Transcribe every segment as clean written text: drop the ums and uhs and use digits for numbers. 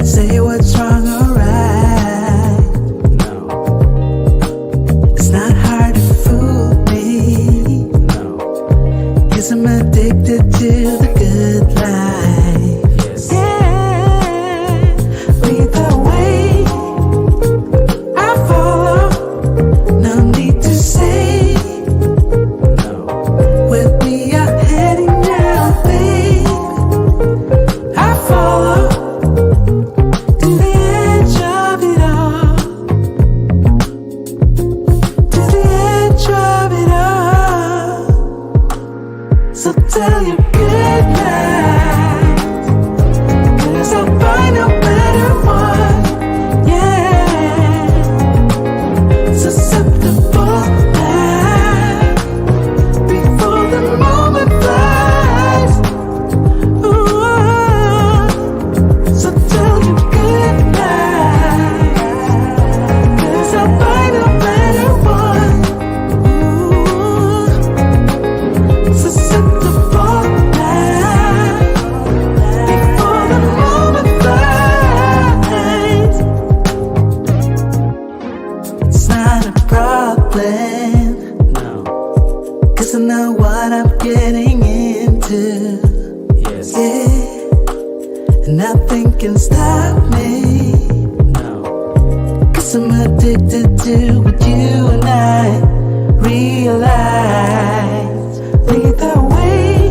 say what's wrong or right. No. It's not hard to fool me. No. 'Cause I'm addicted to the good life. Yes. Yeah. Lead the way, I follow. No need to say. No. With me, I'm heading now, babe. I follow to the edge of it all. To the edge of it all. So tell your good night, 'cause I'll find a better one. Yeah. Susceptible now, before the moment flies. Ooh. So tell your good night, 'cause I'll find a better one. Ooh. Susceptible now, before the moment flies. It's not a problem, No. 'cause I know what I'm getting into. Yes. Yeah, and nothing can stop me, No. 'cause I'm addicted to what you and I realize. Lead the way,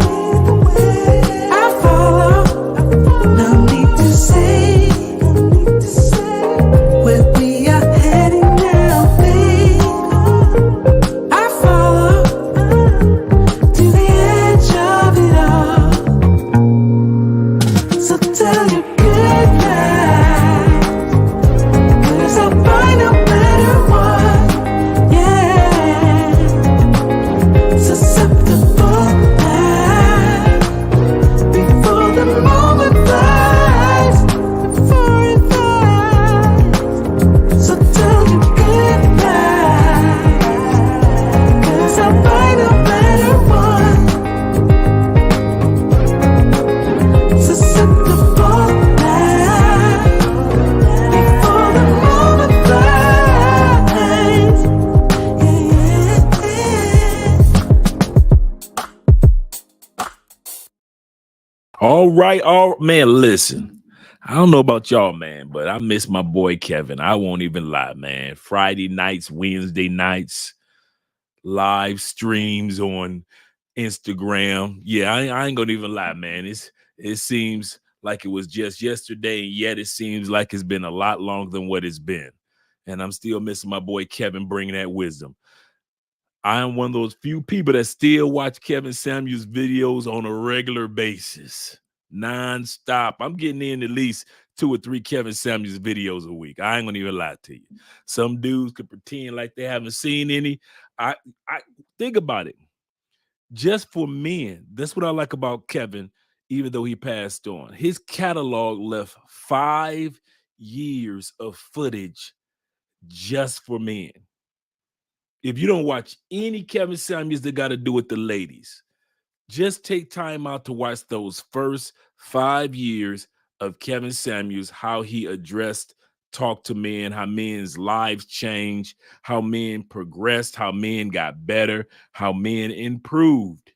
I follow. No need to say. With me, I'm heading now, babe. I follow to the edge of it all. So tell your good night, 'cause I'll find a better one. Yeah. Susceptible now, before the moment flies. Before it flies. So tell your good night, 'cause I'll find a better one. Susceptible now, before the moment flies. Yeah. All right, man, listen. I don't know about y'all, man, but I miss my boy Kevin. I won't even lie, man. Friday nights, Wednesday nights, live streams on Instagram. Yeah, I ain't gonna even lie, man. It seems like it was just yesterday, and yet it seems like it's been a lot longer than what it's been. And I'm still missing my boy Kevin bringing that wisdom. I am one of those few people that still watch Kevin Samuels videos on a regular basis, nonstop. I'm getting in at least 2 or 3 Kevin Samuels videos a week. I ain't gonna even lie to you. Some dudes could pretend like they haven't seen any. I think about it. Just for men, that's what I like about Kevin, even though he passed on. His catalog left 5 years of footage just for men. If you don't watch any Kevin Samuels that got to do with the ladies, just take time out to watch those first 5 years of Kevin Samuels, how he addressed talk to men, how men's lives changed, how men progressed, how men got better, how men improved.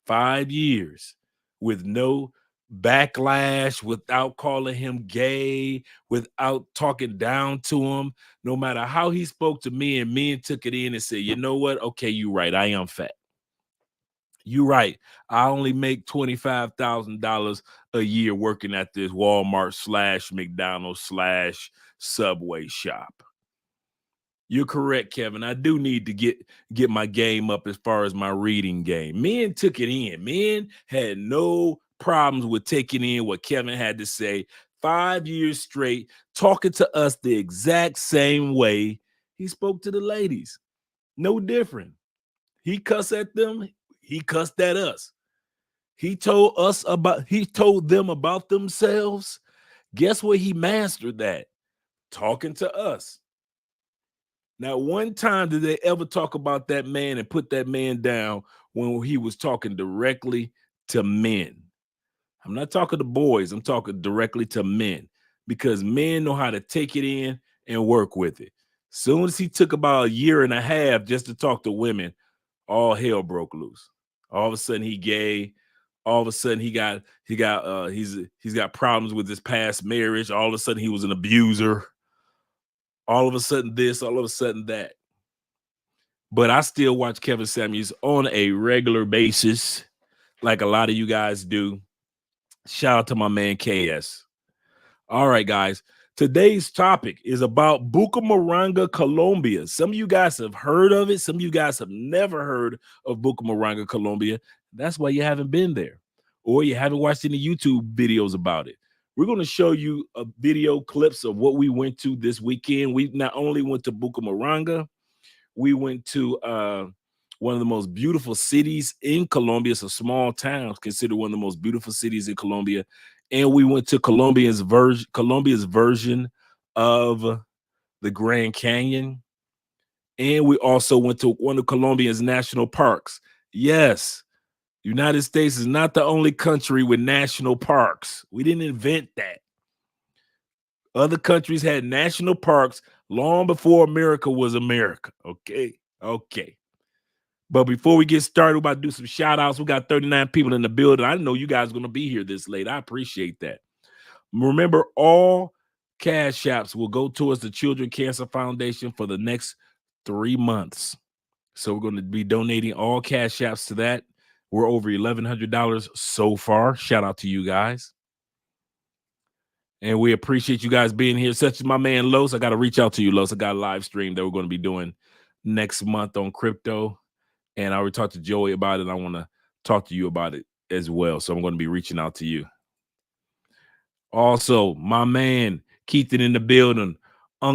5 years with no backlash, without calling him gay, without talking down to him. No matter how he spoke to men took it in and said, you know what? Okay, you're right. I am fat. You're right. I only make $25,000 a year working at this Walmart / McDonald's / Subway shop. You're correct, Kevin. I do need to get my game up as far as my reading game. Men took it in. Men had no problems with taking in what Kevin had to say 5 years straight, talking to us the exact same way he spoke to the ladies. No different. He cussed at them. He cussed at us. He told them about themselves. Guess what? He mastered that. Talking to us. Now, one time did they ever talk about that man and put that man down when he was talking directly to men? I'm not talking to boys. I'm talking directly to men. because men know how to take it in and work with it. Soon as he took about a year and a half just to talk to women, all hell broke loose. All of a sudden he gay. All of a sudden he's got problems with his past marriage. All of a sudden he was an abuser. All of a sudden this, all of a sudden that. But I still watch Kevin Samuels on a regular basis, like a lot of you guys do. Shout out to my man KS. All right, guys. Today's topic is about Bucaramanga, Colombia. Some of you guys have heard of it. Some of you guys have never heard of Bucaramanga, Colombia. That's why you haven't been there, or you haven't watched any YouTube videos about it. We're going to show you a video clips of what we went to this weekend. We not only went to Bucaramanga, we went to one of the most beautiful cities in Colombia. It's a small town, considered one of the most beautiful cities in Colombia. And we went to Colombia's version of the Grand Canyon. And we also went to one of Colombia's national parks. Yes, United States is not the only country with national parks. We didn't invent that. Other countries had national parks long before America was America. Okay. But before we get started, we're about to do some shout outs. We got 39 people in the building. I didn't know you guys are going to be here this late. I appreciate that. Remember, all cash apps will go towards the Children Cancer Foundation for the next 3 months. So we're going to be donating all cash apps to that. We're over $1,100 so far. Shout out to you guys. And we appreciate you guys being here, such as my man Los. I got to reach out to you, Los. I got a live stream that we're going to be doing next month on crypto. And I already talked to Joey about it. And I want to talk to you about it as well. So I'm going to be reaching out to you. Also, my man Keithan in the building.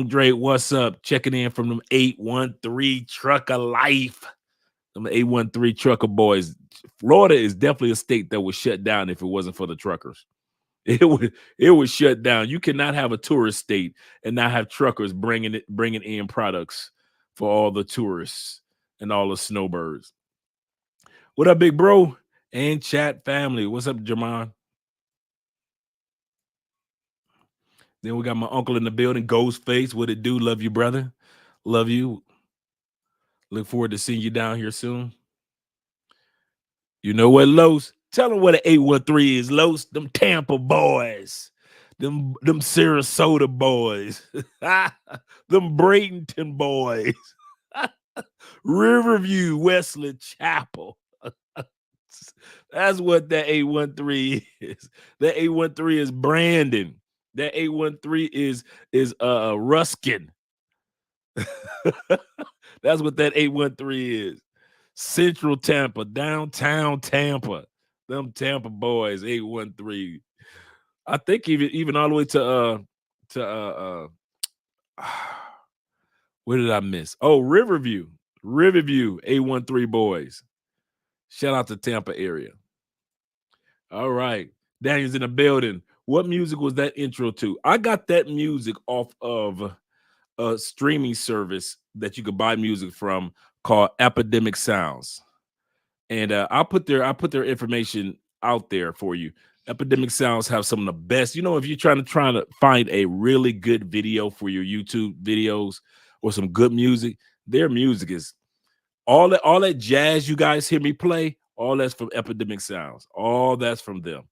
Drake, what's up? Checking in from them 813 Trucker Life. Them 813 Trucker boys. Florida is definitely a state that was shut down if it wasn't for the truckers. It was shut down. You cannot have a tourist state and not have truckers bringing in products for all the tourists and all the snowbirds. What up, big bro? And chat family. What's up, Jermon? Then we got my uncle in the building, Ghostface. What it do? Love you, brother. Love you. Look forward to seeing you down here soon. You know what, Los? Tell them what an 813 is, Los. Them Tampa boys. Them Sarasota boys. Them Bradenton boys. Riverview, Wesley Chapel. That's what that 813 is. That 813 is Brandon. That 813 is Ruskin. That's what that 813 is. Central Tampa, downtown Tampa. Them Tampa boys, 813. I think even all the way to where did I miss? Oh, Riverview, 813 boys. Shout out to Tampa area. All right. Daniel's in the building. What music was that intro to? I got that music off of a streaming service that you could buy music from called Epidemic Sounds. And I'll put their information out there for you. Epidemic Sounds have some of the best. You know, if you're trying to find a really good video for your YouTube videos or some good music, their music is all that jazz you guys hear me play. All that's from Epidemic Sounds. All that's from them.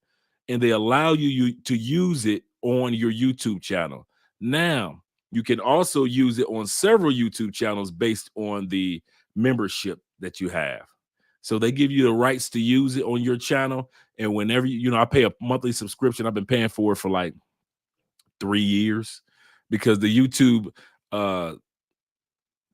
And they allow you to use it on your YouTube channel. Now, you can also use it on several YouTube channels based on the membership that you have. So they give you the rights to use it on your channel. And whenever I pay a monthly subscription. I've been paying for it for like 3 years because the YouTube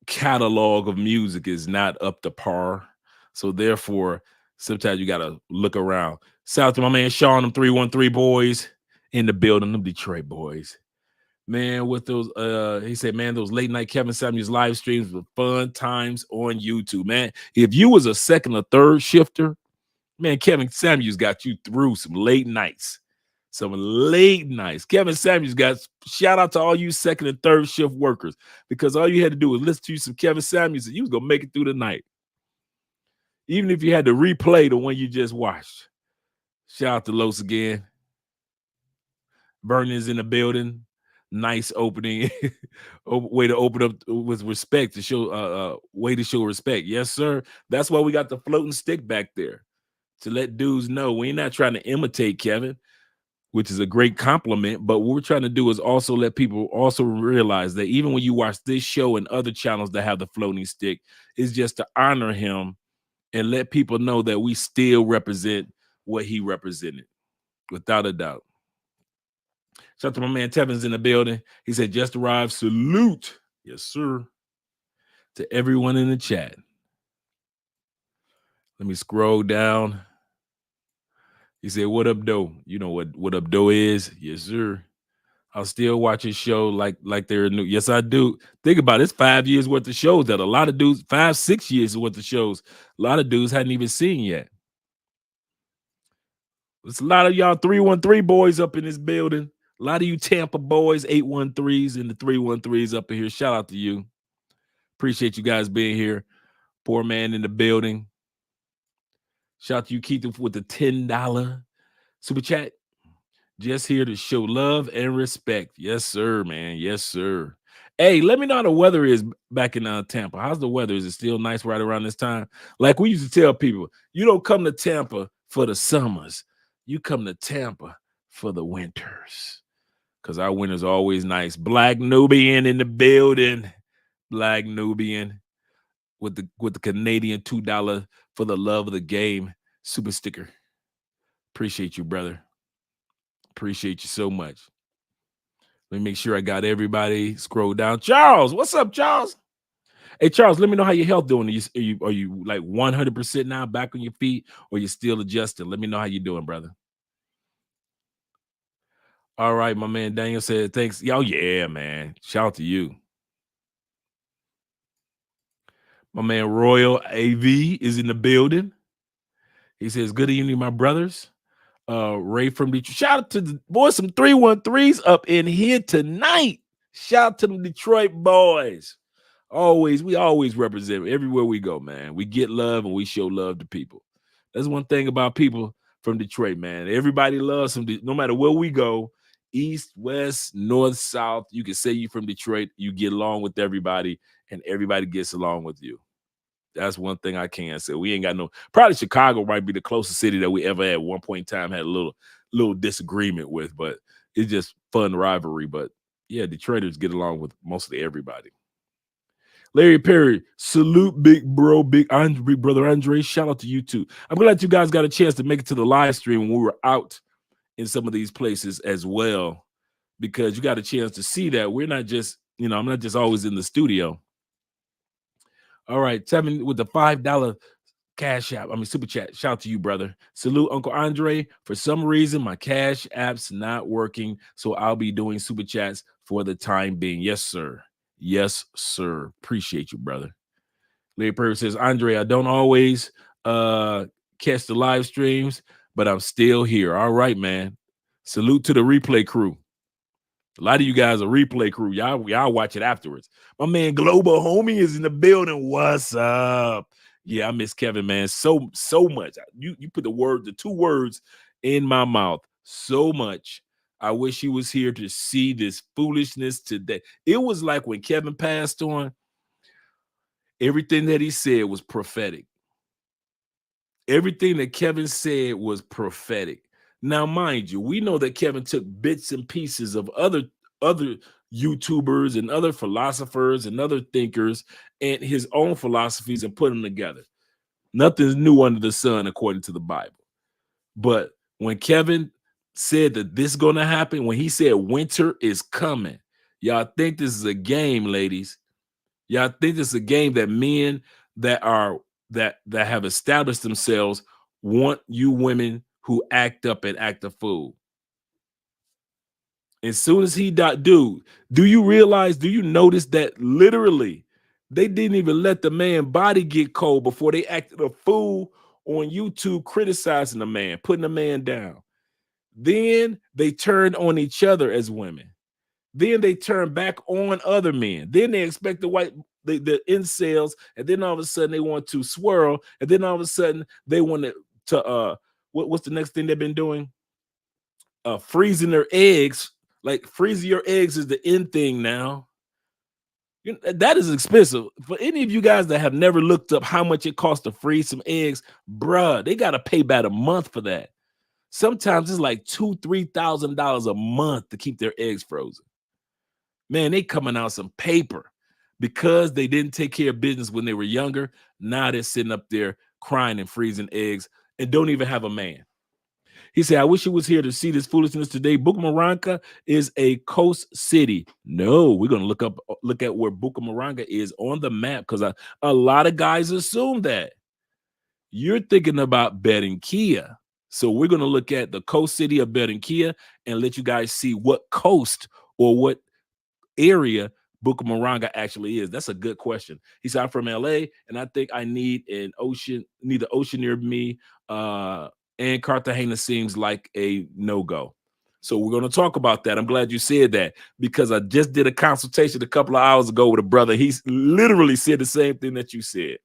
catalog of music is not up to par. So therefore, sometimes you got to look around. Shout out to my man Sean, them 313 boys in the building, them Detroit boys. Man, with those, he said, man, those late night Kevin Samuels live streams were fun times on YouTube, man. If you was a second or third shifter, man, Kevin Samuels got you through some late nights. Kevin Samuels got, shout out to all you second and third shift workers, because all you had to do was listen to some Kevin Samuels and you was going to make it through the night. Even if you had to replay the one you just watched. Shout out to Los again. Vernon's in the building. Nice opening. Way to open up with respect to show way to show respect. Yes, sir. That's why we got the floating stick back there to let dudes know we ain't not trying to imitate Kevin, which is a great compliment. But what we're trying to do is also let people also realize that even when you watch this show and other channels that have the floating stick, is just to honor him and let people know that we still represent what he represented, without a doubt. Shout out to my man Tevin's in the building. He said, just arrived. Salute. Yes, sir. To everyone in the chat. Let me scroll down. He said, what up, doe? You know what up, doe is? Yes, sir. I'll still watch his show like they're new. Yes, I do. Think about it. It's 5 years worth of shows that a lot of dudes, 5-6 years worth of shows, a lot of dudes hadn't even seen yet. There's a lot of y'all 313 boys up in this building. A lot of you Tampa boys, 813s and the 313s up in here. Shout out to you. Appreciate you guys being here. Poor man in the building. Shout out to you, Keith, with the $10 super chat. Just here to show love and respect. Yes, sir, man. Yes, sir. Hey, let me know how the weather is back in Tampa. How's the weather? Is it still nice right around this time? Like we used to tell people, you don't come to Tampa for the summers. You come to Tampa for the winters. Because our winters are always nice. Black Nubian in the building. Black Nubian with the Canadian $2 for the love of the game super sticker. Appreciate you, brother. Appreciate you so much. Let me make sure I got everybody. Scroll down. Charles, what's up, Charles? Hey, Charles, let me know how your health doing. Are you like 100% now, back on your feet, or you still adjusting? Let me know how you doing, brother. All right, my man Daniel said thanks. Oh, yeah, man. Shout out to you. My man Royal AV is in the building. He says, good evening, my brothers. Ray from Detroit. Shout out to the boys, some 313s up in here tonight. Shout out to the Detroit boys. We always represent everywhere we go, man. We get love and we show love to people. That's one thing about people from Detroit, man. Everybody loves them, no matter where we go, east, west, north, south. You can say you from Detroit, you get along with everybody, and everybody gets along with you. That's one thing I can say. We ain't got no. Probably Chicago might be the closest city that we ever at one point in time had a little disagreement with, but it's just fun rivalry. But yeah, Detroiters get along with mostly everybody. Larry Perry, salute, big bro, big brother Andre. Shout out to you too. I'm glad you guys got a chance to make it to the live stream when we were out in some of these places as well, because you got a chance to see that we're not just, I'm not just always in the studio. All right, Tevin with the $5 cash app. Super chat. Shout out to you, brother. Salute, Uncle Andre. For some reason, my cash app's not working, so I'll be doing super chats for the time being. Yes, sir. Yes, sir. Appreciate you, brother. Larry Perry says, Andre, I don't always catch the live streams, but I'm still here. All right, man. Salute to the replay crew. A lot of you guys are replay crew. Y'all watch it afterwards. My man Global Homie is in the building. What's up? Yeah, I miss Kevin, man. So much. You put the 2 words in my mouth. So much. I wish he was here to see this foolishness today. It was like when Kevin passed on, everything that he said was prophetic. Everything that Kevin said was prophetic. Now, mind you, we know that Kevin took bits and pieces of other YouTubers and other philosophers and other thinkers and his own philosophies and put them together. Nothing's new under the sun, according to the Bible. But when Kevin said that this is going to happen, when he said winter is coming, y'all think this is a game, ladies? Y'all think this is a game that men that have established themselves want you women who act up and act a fool? As soon as he died, dude, do you notice that literally they didn't even let the man body get cold before they acted a fool on YouTube, criticizing the man, putting the man down. Then they turned on each other as women. Then they turn back on other men. Then they expect the incels, and then all of a sudden they want to swirl, and then all of a sudden they want to what's the next thing they've been doing? Freezing their eggs Like freezing your eggs is the end thing now. That is expensive. For any of you guys that have never looked up how much it costs to freeze some eggs, bruh, they got to pay about a month for that. Sometimes it's like $2,000-$3,000 a month to keep their eggs frozen. Man, they coming out some paper because they didn't take care of business when they were younger. Now they're sitting up there crying and freezing eggs and don't even have a man. He said, I wish you was here to see this foolishness today. Bucaramanga is a coast city. No, we're going to look at where Bucaramanga is on the map because a lot of guys assume that. You're thinking about Barranquilla. So we're going to look at the coast city of Barranquilla and let you guys see what coast or what area Bucaramanga actually is. That's a good question. He said, I'm from LA and I think I need the ocean near me. And Cartagena seems like a no-go. So we're going to talk about that. I'm glad you said that because I just did a consultation a couple of hours ago with a brother. He's literally said the same thing that you said.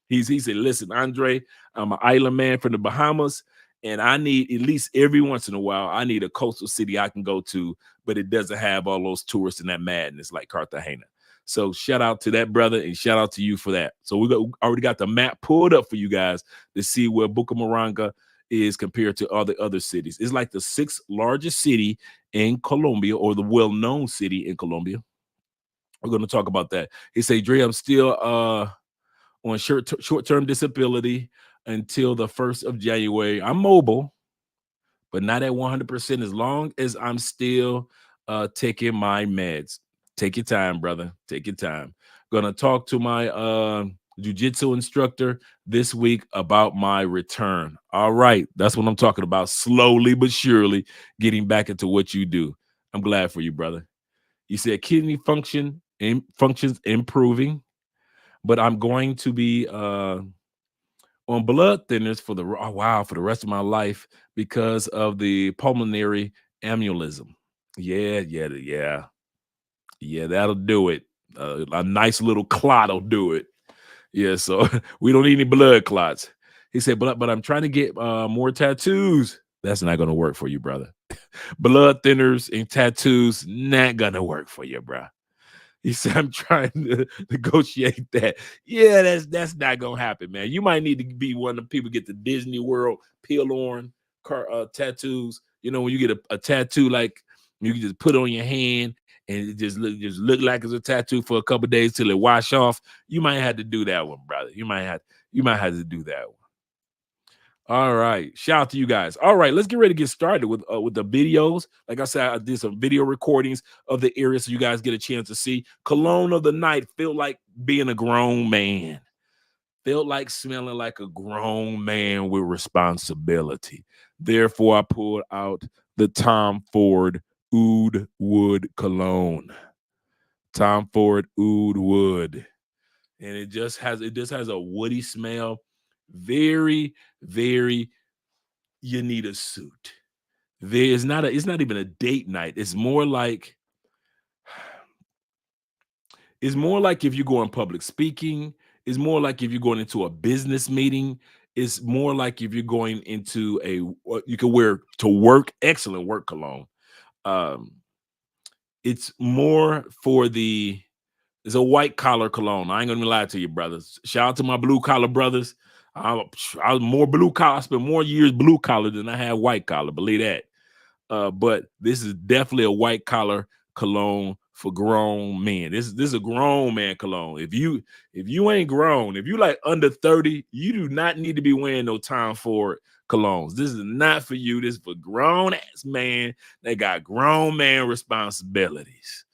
He said, listen, Andre, I'm an island man from the Bahamas, and I need at least every once in a while, I need a coastal city I can go to, but it doesn't have all those tourists and that madness like Cartagena. So shout out to that brother and shout out to you for that. So we already got the map pulled up for you guys to see where Bucaramanga is compared to all the other cities. It's like the 6th largest city in Colombia, or the well-known city in Colombia. We're going to talk about that. He said, Dre, I'm still on short-term disability until the 1st of January. I'm mobile, but not at 100% as long as I'm still taking my meds. Take your time, brother. Take your time. Gonna talk to my jiu-jitsu instructor this week about my return. All right, that's what I'm talking about. Slowly but surely getting back into what you do. I'm glad for you, brother. You said kidney functions improving, but I'm going to be on blood thinners for the rest of my life because of the pulmonary aneurysm. Yeah, that'll do it. A nice little clot will do it. Yeah, so we don't need any blood clots. He said, but I'm trying to get more tattoos. That's not going to work for you, brother. Blood thinners and tattoos, not going to work for you, bro. He said, I'm trying to negotiate that. Yeah, that's not going to happen, man. You might need to be one of the people get the Disney World peel on tattoos. You know, when you get a tattoo, like you can just put on your hand and it just look like it's a tattoo for a couple of days till it wash off. You might have to do that one, brother. You might have to do that one. All right. Shout out to you guys. All right, let's get ready to get started with the videos. Like I said, I did some video recordings of the area so you guys get a chance to see. Cologne of the night felt like being a grown man. Felt like smelling like a grown man with responsibility. Therefore, I pulled out the Tom Ford Oud Wood cologne. Tom Ford Oud Wood. And it just has a woody smell. Very, very, you need a suit. It's not even a date night. It's more like if you're going public speaking. It's more like if you're going into a business meeting. It's more like if you're going into you can wear to work, excellent work cologne. It's more for it's a white collar cologne. I ain't gonna lie to you, brothers. Shout out to my blue collar brothers. I was more blue collar. I spent more years blue collar than I had white collar. Believe that. But this is definitely a white collar cologne for grown men. This is a grown man cologne. If you ain't grown, if you like under 30, you do not need to be wearing no Tom Ford colognes. This is not for you. This is for grown ass man. They got grown man responsibilities.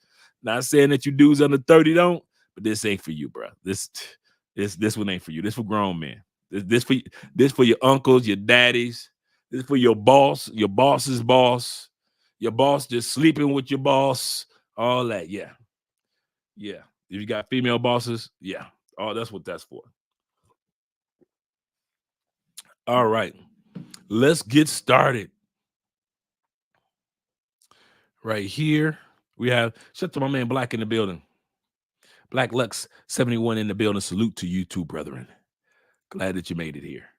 Not saying that you dudes under 30 don't, but this ain't for you, bro. This one ain't for you. This for grown men. This for your uncles, your daddies. This for your boss, your boss's boss, your boss just sleeping with your boss, all that. Yeah. If you got female bosses, yeah. Oh, that's what that's for. All right. Let's get started. Right here, we have shout out to my man Black in the building. Black Lux 71 in the building. Salute to you too, brethren. Glad that you made it here.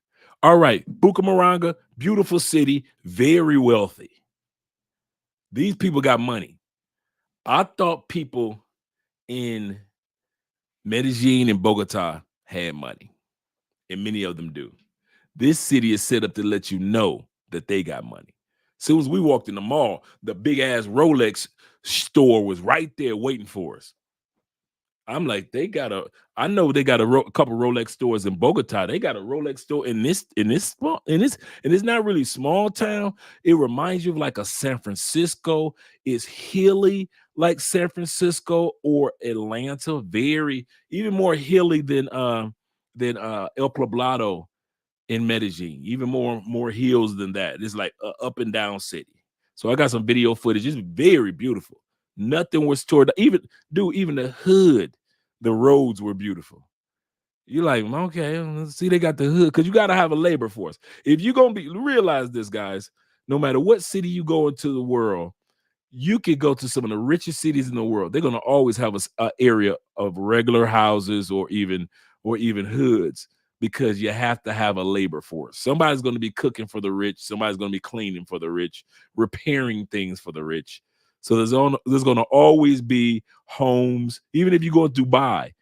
All right, Bucaramanga, beautiful city, very wealthy. These people got money. I thought people in Medellin and Bogota had money, and many of them do. This city is set up to let you know that they got money. As soon as we walked in the mall, the big ass Rolex store was right there waiting for us. I'm like, I know they got a couple Rolex stores in Bogota. They got a Rolex store and it's not really small town. It reminds you of like a San Francisco. It's hilly like San Francisco or Atlanta. Very even more hilly than El Poblado in Medellin. Even more hills than that. It's like a up and down city. So I got some video footage. It's very beautiful. Nothing was toward even the hood, the roads were beautiful. You're like, okay, let's see, they got the hood because you got to have a labor force. If you're gonna realize this, guys, no matter what city you go into the world, you could go to some of the richest cities in the world. They're gonna always have a area of regular houses or even hoods because you have to have a labor force. Somebody's going to be cooking for the rich. Somebody's going to be cleaning for the rich, repairing things for the rich. So there's going to always be homes. Even if you go to Dubai,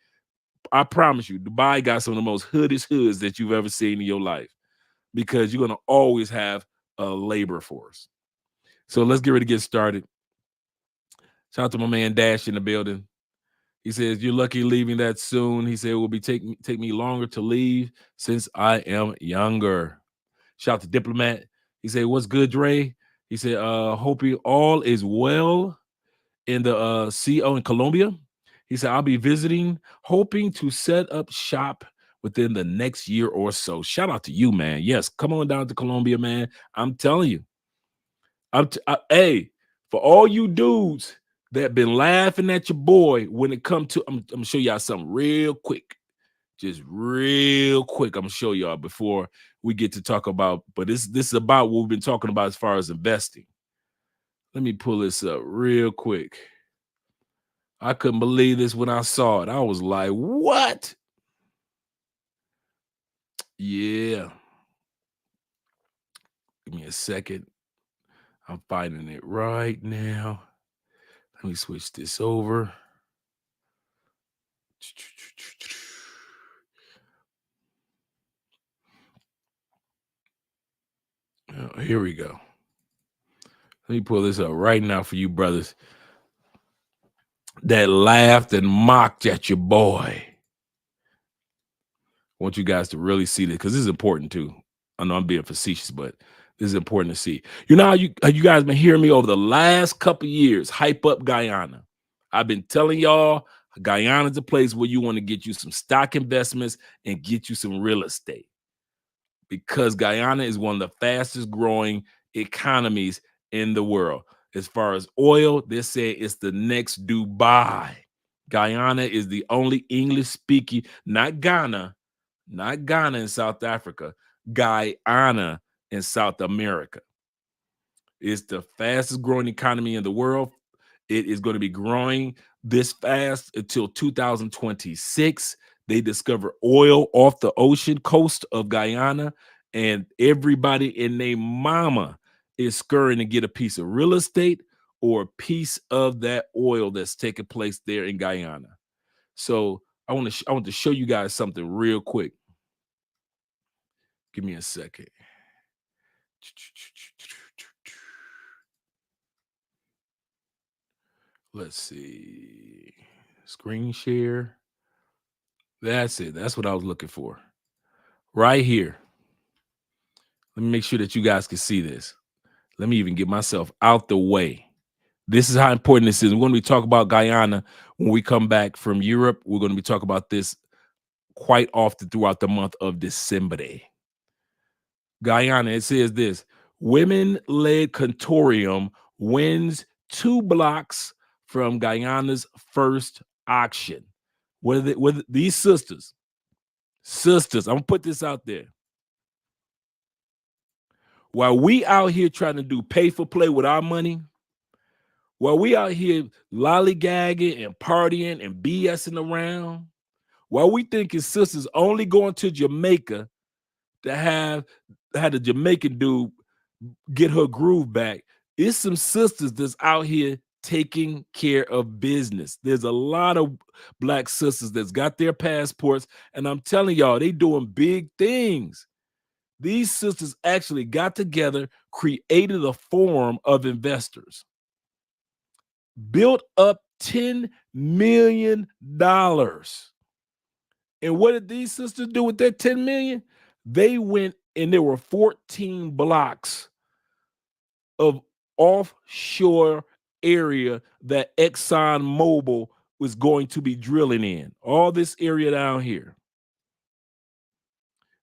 I promise you, Dubai got some of the most hoodest hoods that you've ever seen in your life because you're going to always have a labor force. So let's get ready to get started. Shout out to my man Dash in the building. He says, "You're lucky leaving that soon." He said, "It will take me longer to leave since I am younger." Shout out to Diplomat. He said, "What's good, Dre?" He said, "Hoping all is well in the CO in Colombia." He said, "I'll be visiting, hoping to set up shop within the next year or so." Shout out to you, man. Yes, come on down to Colombia, man. I'm telling you. Hey, for all you dudes that been laughing at your boy when it come to, I'm gonna show y'all something real quick. Just real quick. I'm gonna show y'all before we get to talk about, but this is about what we've been talking about as far as investing. Let me pull this up real quick. I couldn't believe this when I saw it. I was like, what? Yeah. Give me a second. I'm finding it right now. Let me switch this over. Oh, here we go. Let me pull this up right now for you brothers that laughed and mocked at your boy. I want you guys to really see this because this is important too. I know I'm being facetious, but this is important to see. You know how you guys been hearing me over the last couple years hype up Guyana. I've been telling y'all Guyana's a place where you want to get you some stock investments and get you some real estate because Guyana is one of the fastest growing economies in the world. As far as oil, they say it's the next Dubai. Guyana is the only English speaking, not Ghana in South Africa, Guyana in South America. It's the fastest growing economy in the world. It is going to be growing this fast until 2026. They discover oil off the ocean coast of Guyana, and everybody in their mama is scurrying to get a piece of real estate or a piece of that oil that's taking place there in Guyana. So I want to show you guys something real quick. Give me a second. Let's see. Screen share. That's it. That's what I was looking for. Right here. Let me make sure that you guys can see this. Let me even get myself out the way. This is how important this is. We're going to be talking about Guyana when we come back from Europe. We're going to be talking about this quite often throughout the month of December. Guyana, it says this: women-led consortium wins 2 blocks from Guyana's first auction. With these sisters, I'm gonna put this out there. While we out here trying to do pay for play with our money, while we out here lollygagging and partying and BSing around, while we thinking sisters only going to Jamaica to have had a Jamaican dude get her groove back, it's some sisters that's out here taking care of business. There's a lot of black sisters that's got their passports, and I'm telling y'all, they doing big things. These sisters actually got together, created a forum of investors, built up $10 million. And what did these sisters do with that 10 million? They went and there were 14 blocks of offshore area that ExxonMobil was going to be drilling in. All this area down here.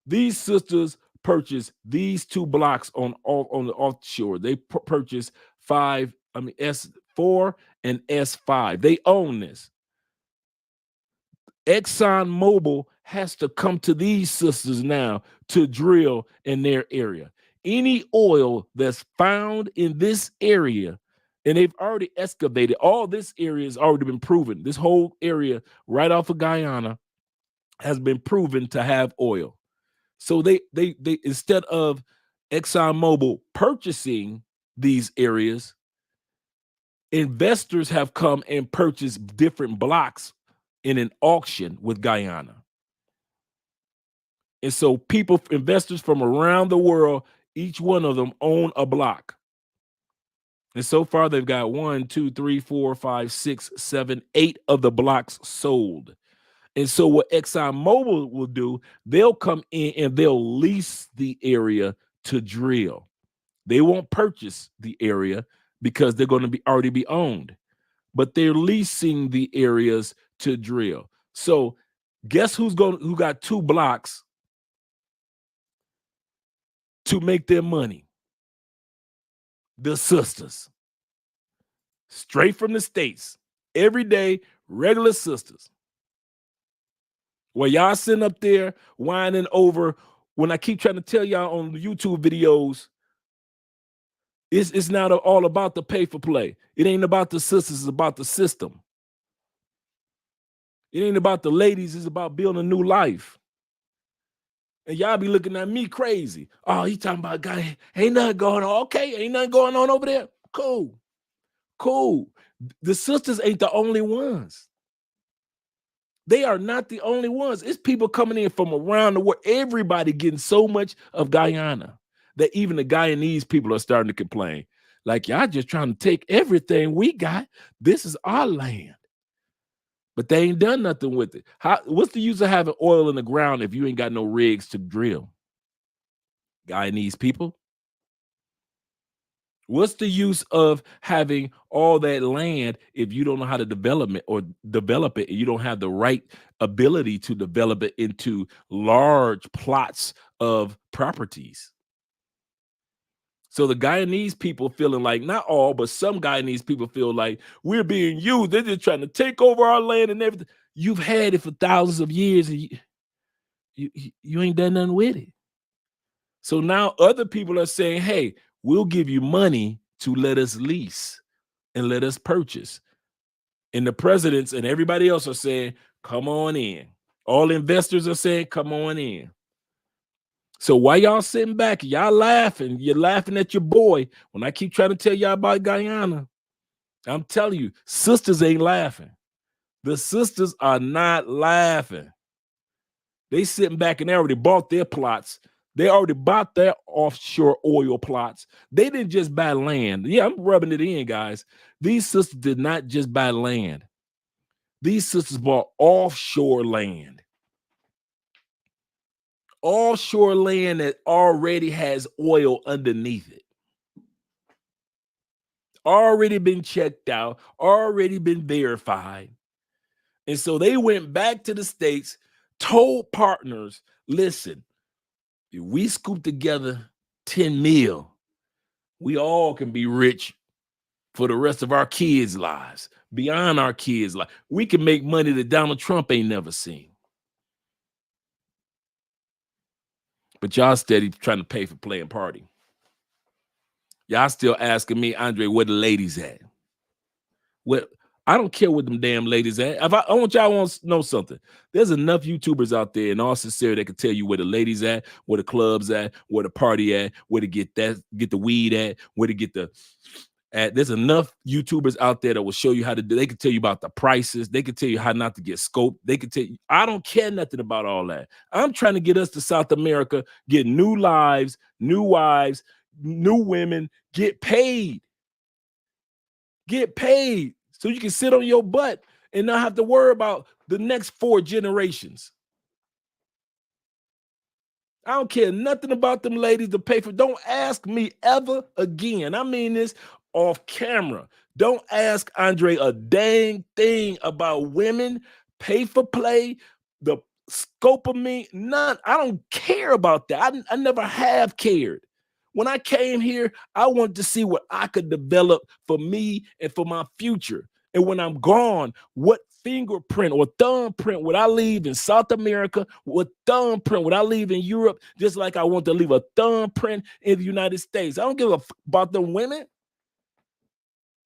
These sisters purchased these 2 blocks on the offshore. They purchased S4 and S5. They own this. ExxonMobil has to come to these sisters now to drill in their area. Any oil that's found in this area, and they've already excavated, all this area has already been proven. This whole area right off of Guyana has been proven to have oil. So they instead of ExxonMobil purchasing these areas, investors have come and purchased different blocks in an auction with Guyana. And so investors from around the world, each one of them own a block. And so far they've got 1, 2, 3, 4, 5, 6, 7, 8 of the blocks sold. And so what ExxonMobil will do, they'll come in and they'll lease the area to drill. They won't purchase the area because they're going to already be owned, but they're leasing the areas to drill. So guess who got 2 blocks to make their money? The sisters. Straight from the States. Everyday, regular sisters. Well, y'all sitting up there whining over when I keep trying to tell y'all on the YouTube videos, it's not all about the pay for play. It ain't about the sisters, it's about the system. It ain't about the ladies, it's about building a new life. And y'all be looking at me crazy. Oh, he talking about guy, ain't nothing going on. Okay, ain't nothing going on over there. Cool. The sisters ain't the only ones. They are not the only ones. It's people coming in from around the world. Everybody getting so much of Guyana that even the Guyanese people are starting to complain. Like, y'all just trying to take everything we got. This is our land. But they ain't done nothing with it. What's the use of having oil in the ground if you ain't got no rigs to drill? Guyanese people. What's the use of having all that land if you don't know how to develop it and you don't have the right ability to develop it into large plots of properties? So the Guyanese people feeling like, not all, but some Guyanese people feel like we're being used. They're just trying to take over our land and everything. You've had it for thousands of years and you ain't done nothing with it. So now other people are saying, hey, we'll give you money to let us lease and let us purchase. And the presidents and everybody else are saying, come on in. All investors are saying, come on in. So why y'all sitting back? Y'all laughing. You're laughing at your boy. When I keep trying to tell y'all about Guyana, I'm telling you, sisters ain't laughing. The sisters are not laughing. They sitting back and they already bought their plots. They already bought their offshore oil plots. They didn't just buy land. Yeah, I'm rubbing it in, guys. These sisters did not just buy land. These sisters bought offshore land. Offshore land that already has oil underneath it. Already been checked out, already been verified. And so they went back to the States, told partners, listen, if we scoop together 10 mil, we all can be rich for the rest of our kids' lives, beyond our kids' life. We can make money that Donald Trump ain't never seen. But y'all steady trying to pay for play and party. Y'all still asking me, Andre, where the ladies at? What? I don't care what them damn ladies at. I want y'all to know something. There's enough YouTubers out there in all sincerity that can tell you where the ladies at, where the clubs at, where the party at, where to get the weed at, where to get the There's enough YouTubers out there that will show you how to do. They can tell you about the prices. They can tell you how not to get scoped. They can tell you. I don't care nothing about all that. I'm trying to get us to South America, get new lives, new wives, new women, get paid. Get paid so you can sit on your butt and not have to worry about the next 4 generations. I don't care nothing about them ladies to pay for. Don't ask me ever again. I mean this off camera. Don't ask Andre a dang thing about women, pay for play, the scope of me. None. I don't care about that. I never have cared. When I came here, I wanted to see what I could develop for me and for my future. And when I'm gone, what fingerprint or thumbprint would I leave in South America? What thumbprint would I leave in Europe? Just like I want to leave a thumbprint in the United States. I don't give a f about them women.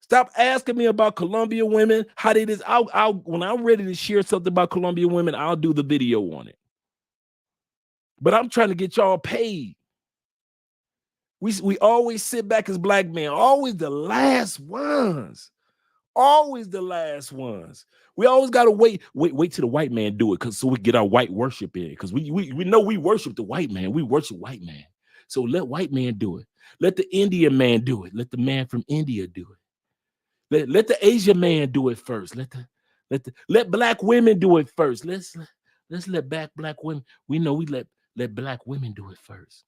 Stop asking me about Colombian women. How they this? I'll when I'm ready to share something about Colombian women, I'll do the video on it. But I'm trying to get y'all paid. We always sit back as black men, always the last ones. Always the last ones. We always gotta wait till the white man do it, so we get our white worship in. Because we know we worship the white man. We worship white man. So let white man do it. Let the Indian man do it. Let the man from India do it. Let the Asian man do it first. Let black women do it first. Let's let black women. We know we let black women do it first.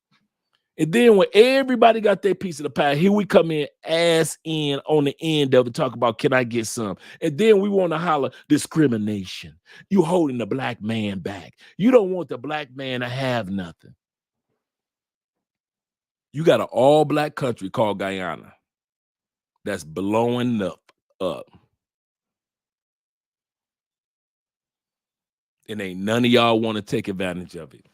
And then when everybody got their piece of the pie, here we come in ass in on the end of it, talk about, can I get some? And then we want to holler discrimination. You holding the black man back. You don't want the black man to have nothing. You got an all black country called Guyana that's blowing up. And ain't none of y'all want to take advantage of it.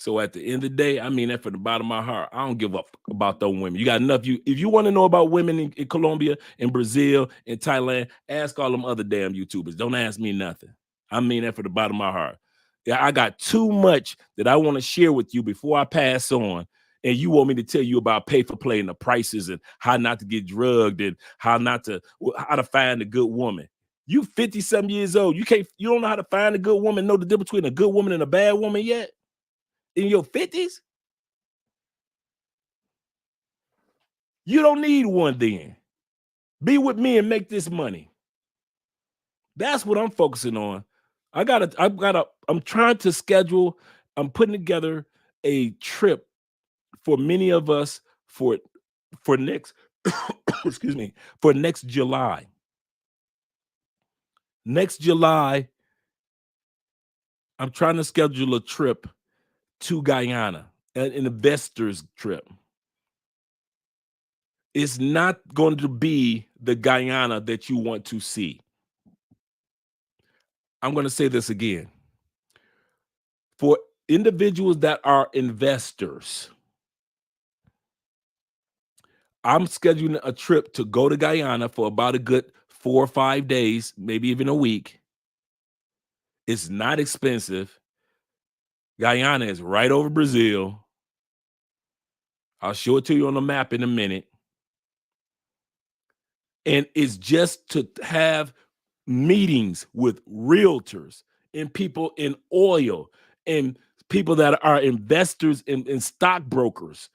So at the end of the day, I mean that from the bottom of my heart. I don't give up about those women. You got enough. If you want to know about women in Colombia, in Brazil, in Thailand, ask all them other damn YouTubers. Don't ask me nothing. I mean that from the bottom of my heart. Yeah, I got too much that I want to share with you before I pass on. And you want me to tell you about pay for play and the prices and how not to get drugged and how to find a good woman. You 50-something years old. You don't know how to find a good woman, know the difference between a good woman and a bad woman yet? In your 50s? You don't need one then. Be with me and make this money. That's what I'm focusing on. I'm trying to schedule, I'm putting together a trip for many of us for next, excuse me, for next July. Next July, I'm trying to schedule a trip to Guyana, an investor's trip. It's not going to be the Guyana that you want to see. I'm going to say this again. For individuals that are investors, I'm scheduling a trip to go to Guyana for about a good 4 or 5 days, maybe even a week. It's not expensive. Guyana is right over Brazil. I'll show it to you on the map in a minute. And it's just to have meetings with realtors and people in oil and people that are investors and stockbrokers,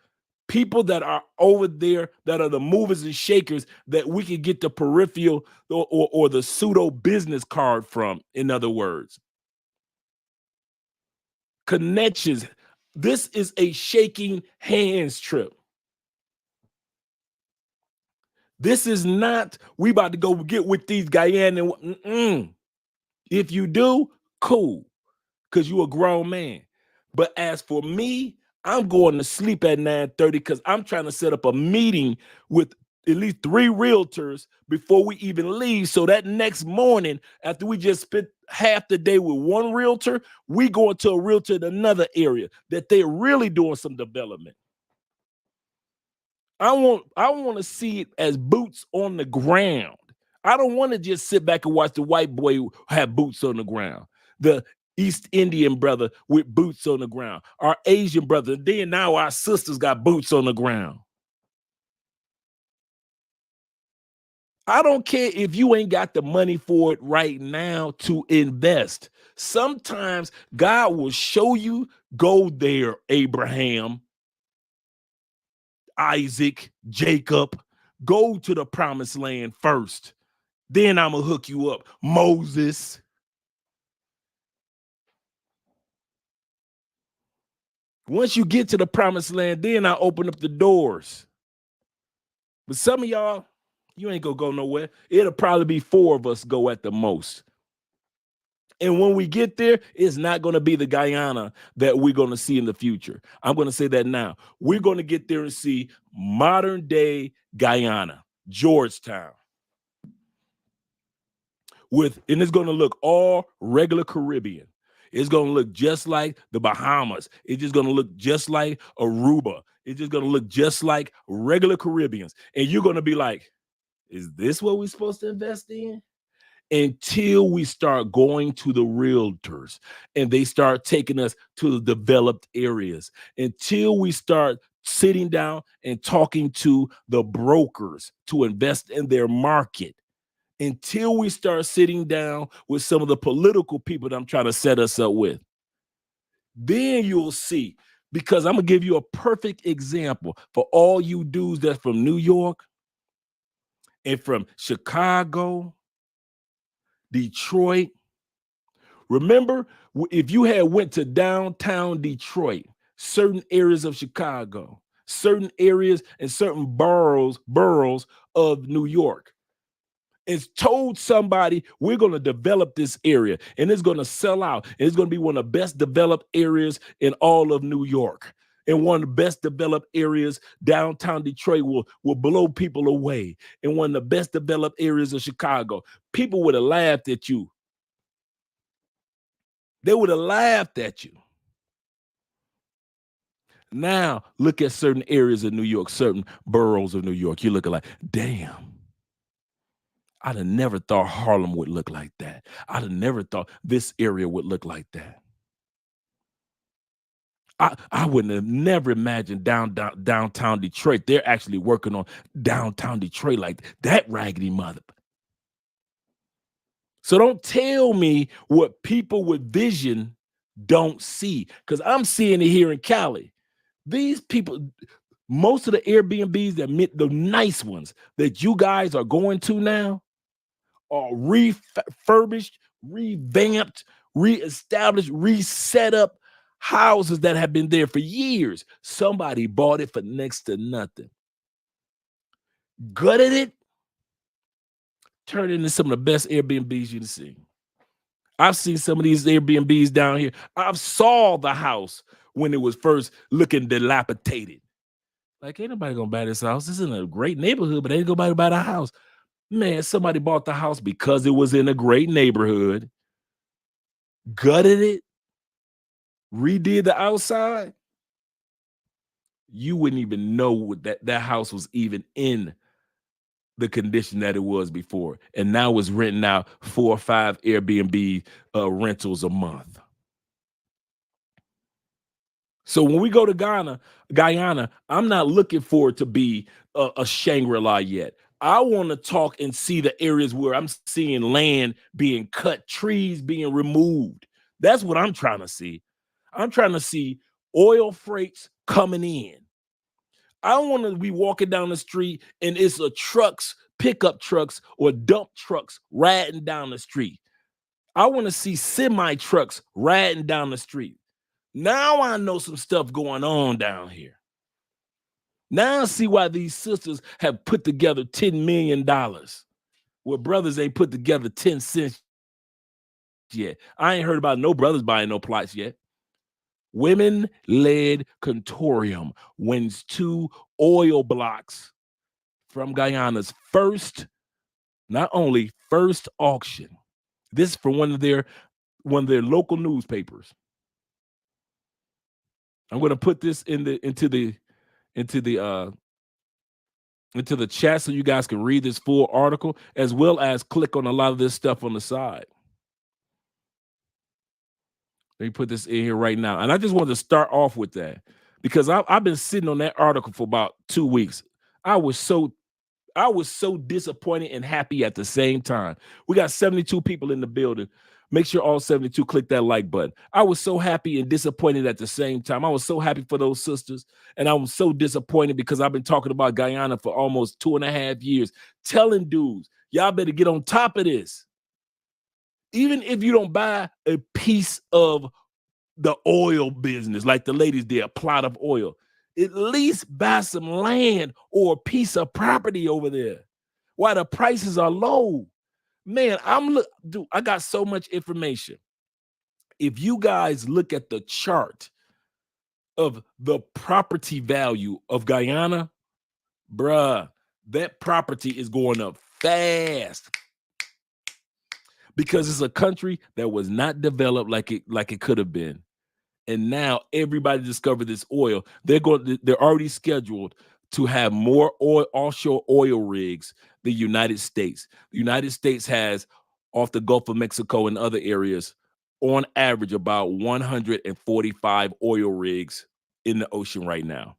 people that are over there that are the movers and shakers that we can get the peripheral or the pseudo business card from, in other words. Connections. This is a shaking hands trip. This is not, we about to go get with these Guyanan. If you do, cool, because you a grown man. But as for me, I'm going to sleep at 9:30 because I'm trying to set up a meeting with at least 3 realtors before we even leave. So that next morning, after we just spent half the day with one realtor, we go into a realtor in another area that they're really doing some development. I want to see it as boots on the ground. I don't want to just sit back and watch the white boy have boots on the ground. The East Indian brother with boots on the ground. Our Asian brother. Then now our sisters got boots on the ground. I don't care if you ain't got the money for it right now to invest. Sometimes God will show you, go there, Abraham, Isaac, Jacob, go to the promised land first. Then I'm going to hook you up. Moses. Once you get to the promised land, then I open up the doors. But some of y'all, you ain't going to go nowhere. It'll probably be 4 of us go at the most. And when we get there, it's not going to be the Guyana that we're going to see in the future. I'm going to say that now. We're going to get there and see modern day Guyana, Georgetown. And it's going to look all regular Caribbean. It's going to look just like the Bahamas. It's just going to look just like Aruba. It's just going to look just like regular Caribbeans. And you're going to be like, is this what we're supposed to invest in? Until we start going to the realtors and they start taking us to the developed areas, until we start sitting down and talking to the brokers to invest in their market, until we start sitting down with some of the political people that I'm trying to set us up with, then you'll see. Because I'm going to give you a perfect example for all you dudes that's from New York and from Chicago, Detroit. Remember, if you had went to downtown Detroit, certain areas of Chicago, certain areas and certain boroughs of New York, and told somebody, we're going to develop this area and it's going to sell out. And it's going to be one of the best developed areas in all of New York. And one of the best developed areas, downtown Detroit, will blow people away. And one of the best developed areas of Chicago. People would have laughed at you. They would have laughed at you. Now, look at certain areas of New York, certain boroughs of New York. You're looking like, damn, I'd have never thought Harlem would look like that. I'd have never thought this area would look like that. I wouldn't have never imagined downtown Detroit. They're actually working on downtown Detroit like that raggedy mother. So don't tell me what people with vision don't see, because I'm seeing it here in Cali. These people, most of the Airbnbs the nice ones that you guys are going to now are refurbished, revamped, reestablished, reset up houses that have been there for years. Somebody bought it for next to nothing, gutted it, turned it into some of the best Airbnbs you've seen. I've seen some of these Airbnbs down here. I've saw the house when it was first looking dilapidated. Like, ain't nobody gonna buy this house. This is in a great neighborhood, but ain't nobody buy the house. Man, somebody bought the house because it was in a great neighborhood, gutted it, redid the outside. You wouldn't even know that house was even in the condition that it was before. And now it's renting out 4 or 5 Airbnb rentals a month. So when we go to Guyana, I'm not looking for it to be a Shangri-La yet. I want to talk and see the areas where I'm seeing land being cut, trees being removed. That's what I'm trying to see. I'm trying to see oil freights coming in. I don't want to be walking down the street and it's a pickup trucks or dump trucks riding down the street. I want to see semi trucks riding down the street. Now I know some stuff going on down here. Now I see why these sisters have put together $10 million. Where brothers ain't put together 10 cents yet. I ain't heard about no brothers buying no plots yet. Women-led Contorium wins 2 oil blocks from Guyana's first auction. This is from one of their local newspapers. I'm going to put this into the chat so you guys can read this full article, as well as click on a lot of this stuff on the side. Let me put this in here right now. And I just wanted to start off with that because I've been sitting on that article for about 2 weeks. I was so I was so disappointed and happy at the same time. We got 72 people in the building. Make sure all 72 click that like button. I was so happy and disappointed at the same time. I was so happy for those sisters, and I was so disappointed because I've been talking about Guyana for almost 2.5 years, telling dudes, y'all better get on top of this. Even if you don't buy a piece of the oil business, like the ladies did, a plot of oil, at least buy some land or a piece of property over there while the prices are low. Man, dude, I got so much information. If you guys look at the chart of the property value of Guyana, bruh, that property is going up fast because it's a country that was not developed like it could have been. And now everybody discovered this oil. They're already scheduled to have more offshore oil rigs than the United States. The United States has, off the Gulf of Mexico and other areas, on average about 145 oil rigs in the ocean right now,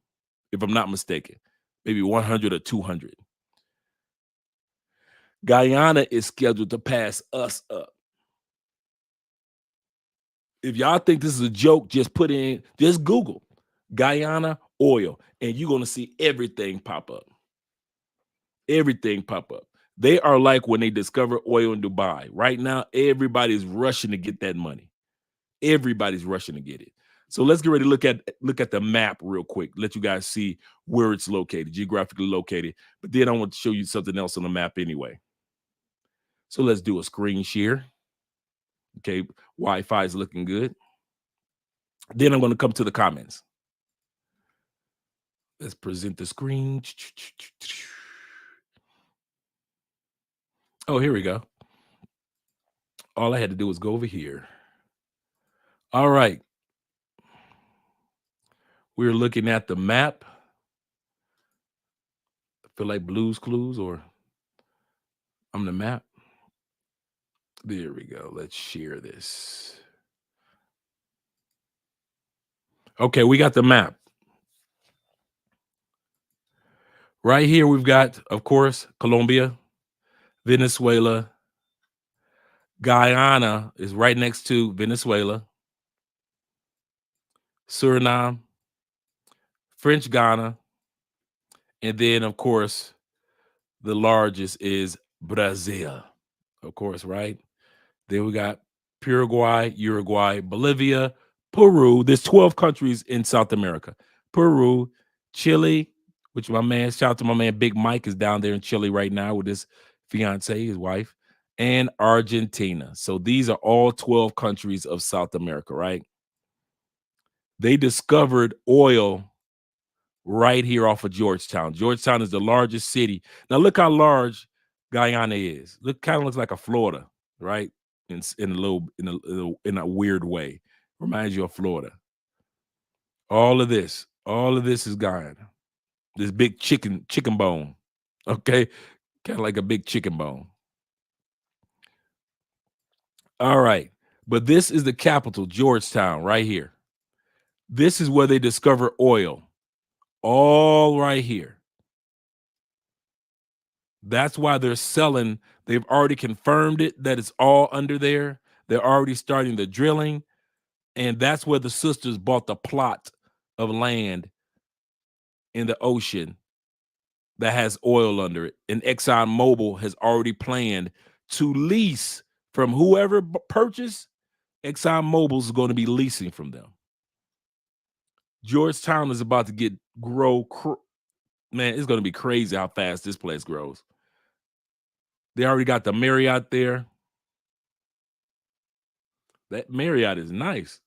if I'm not mistaken. Maybe 100 or 200. Guyana is scheduled to pass us up. If y'all think this is a joke, just Google Guyana oil, and you're gonna see everything pop up. Everything pop up. They are like when they discover oil in Dubai. Right now, everybody's rushing to get that money. Everybody's rushing to get it. So let's get ready to look at the map real quick. Let you guys see where it's located, geographically located. But then I want to show you something else on the map anyway. So let's do a screen share. Okay, Wi-Fi is looking good. Then I'm going to come to the comments. Let's present the screen. Oh, here we go. All I had to do was go over here. All right. We're looking at the map. I feel like Blue's Clues or I'm the map. There we go. Let's share this. Okay, we got the map. Right here, we've got, of course, Colombia, Venezuela. Guyana is right next to Venezuela. Suriname, French Guiana, and then, of course, the largest is Brazil, of course, right? Then we got Paraguay, Uruguay, Bolivia, Peru. There's 12 countries in South America. Peru, Chile, which shout out to my man Big Mike is down there in Chile right now with his fiance, his wife, and Argentina. So these are all 12 countries of South America, right? They discovered oil right here off of Georgetown. Georgetown is the largest city. Now look how large Guyana is. Kind of looks like a Florida, right? In a weird way. Reminds you of Florida. All of this is Guyana. This big chicken bone. Okay? Kind of like a big chicken bone. All right. But this is the capital, Georgetown, right here. This is where they discover oil. All right here. That's why they're selling. They've already confirmed it that it's all under there. They're already starting the drilling. And that's where the sisters bought the plot of land in the ocean that has oil under it. And ExxonMobil has already planned to lease from whoever purchased. ExxonMobil is going to be leasing from them. Georgetown is about to grow. Man, it's going to be crazy how fast this place grows. They already got the Marriott there. That Marriott is nice.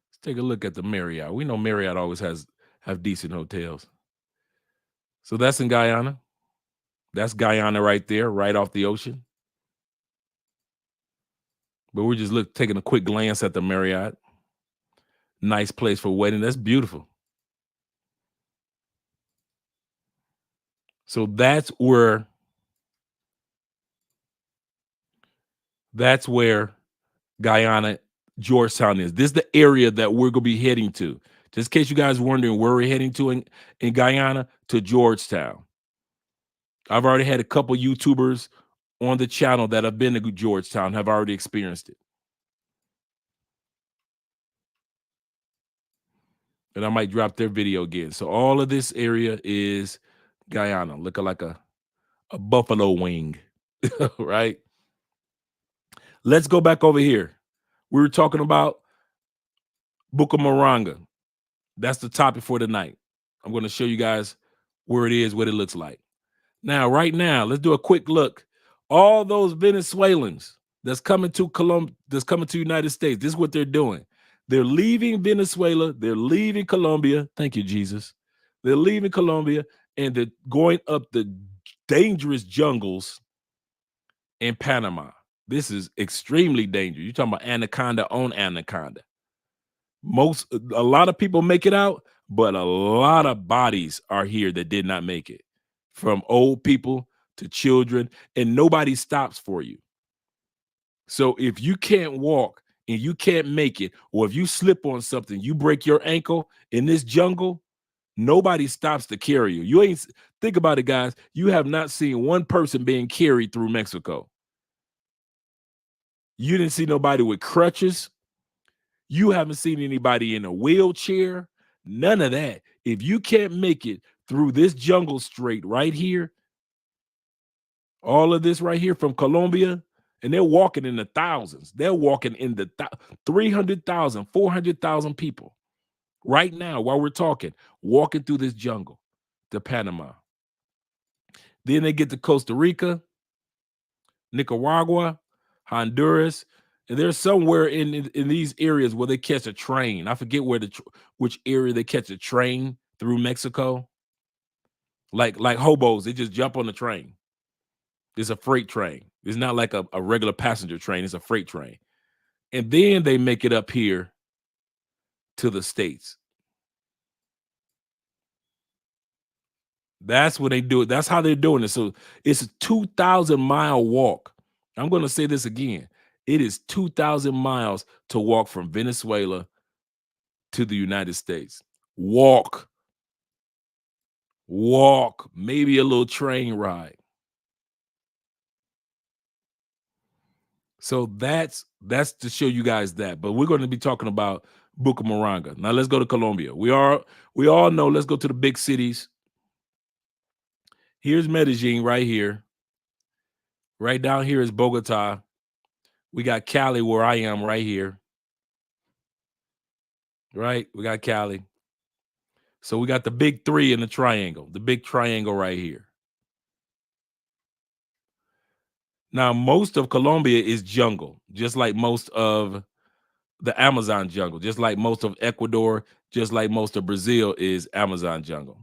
Let's take a look at the Marriott. We know Marriott always have decent hotels. So that's in Guyana. That's Guyana right there, right off the ocean. But we're just taking a quick glance at the Marriott. Nice place for wedding. That's beautiful. So that's where Guyana, Georgetown is. This is the area that we're going to be heading to Just in case you guys wondering where we're heading to in Guyana, to Georgetown. I've already had a couple YouTubers on the channel that have been to Georgetown, have already experienced it. And I might drop their video again. So all of this area is Guyana, looking like a buffalo wing, right? Let's go back over here. We were talking about Bucaramanga. That's the topic for tonight. I'm going to show you guys where it is, what it looks like. Now, right now, let's do a quick look. All those Venezuelans that's coming to Colombia, that's coming to United States, this is what they're doing. They're leaving Venezuela. They're leaving Colombia. Thank you, Jesus. They're leaving Colombia and they're going up the dangerous jungles in Panama. This is extremely dangerous. You're talking about anaconda on anaconda. A lot of people make it out, but a lot of bodies are here that did not make it, from old people to children, and nobody stops for you. So if you can't walk and you can't make it, or if you slip on something, you break your ankle in this jungle, nobody stops to carry you. You ain't, think about it, guys. You have not seen one person being carried through Mexico. You didn't see nobody with crutches. You haven't seen anybody in a wheelchair. None of that. If you can't make it through this jungle straight right here, all of this right here from Colombia, and they're walking in the thousands. They're walking in the 300,000, 400,000 people right now while we're talking, walking through this jungle to Panama. Then they get to Costa Rica, Nicaragua, Honduras, and there's somewhere in these areas where they catch a train. I forget which area they catch a train through Mexico. Like hobos, they just jump on the train. It's a freight train. It's not like a regular passenger train. It's a freight train. And then they make it up here to the States. That's what they do it. That's how they're doing it. So it's a 2,000-mile walk. I'm going to say this again. It is 2,000 miles to walk from Venezuela to the United States. Walk, maybe a little train ride. So that's to show you guys that. But we're going to be talking about Bucaramanga. Now let's go to Colombia. We all know, let's go to the big cities. Here's Medellin right here. Right down here is Bogota. We got Cali where I am right here. Right? We got Cali. So we got the big three in the triangle, the big triangle right here. Now, most of Colombia is jungle, just like most of the Amazon jungle, just like most of Ecuador, just like most of Brazil is Amazon jungle.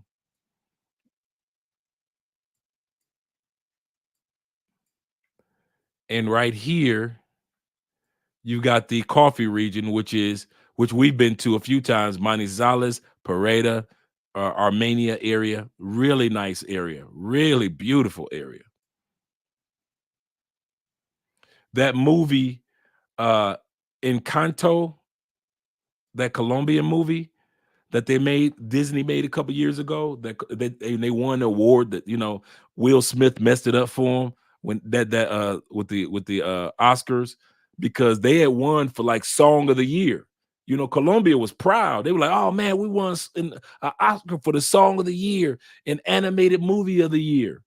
And right here, you got the coffee region, which we've been to a few times, Manizales, Pareda, Armenia area. Really nice area, really beautiful area. That movie, Encanto, that Colombian movie that Disney made a couple years ago, that they won an award that, Will Smith messed it up for him when with the Oscars, because they had won for like song of the year. Colombia was proud. They were like, "Oh man, we won an Oscar for the song of the year and animated movie of the year."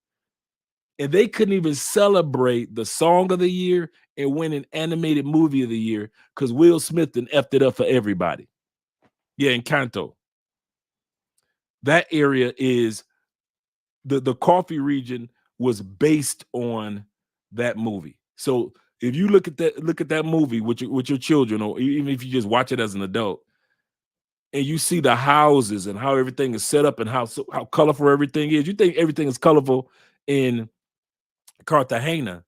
And they couldn't even celebrate the song of the year and win an animated movie of the year because Will Smith then effed it up for everybody. Yeah, Encanto. That area is the coffee region was based on that movie. So if you look at that movie with your children, or even if you just watch it as an adult, and you see the houses and how everything is set up and how colorful everything is, you think everything is colorful in Cartagena.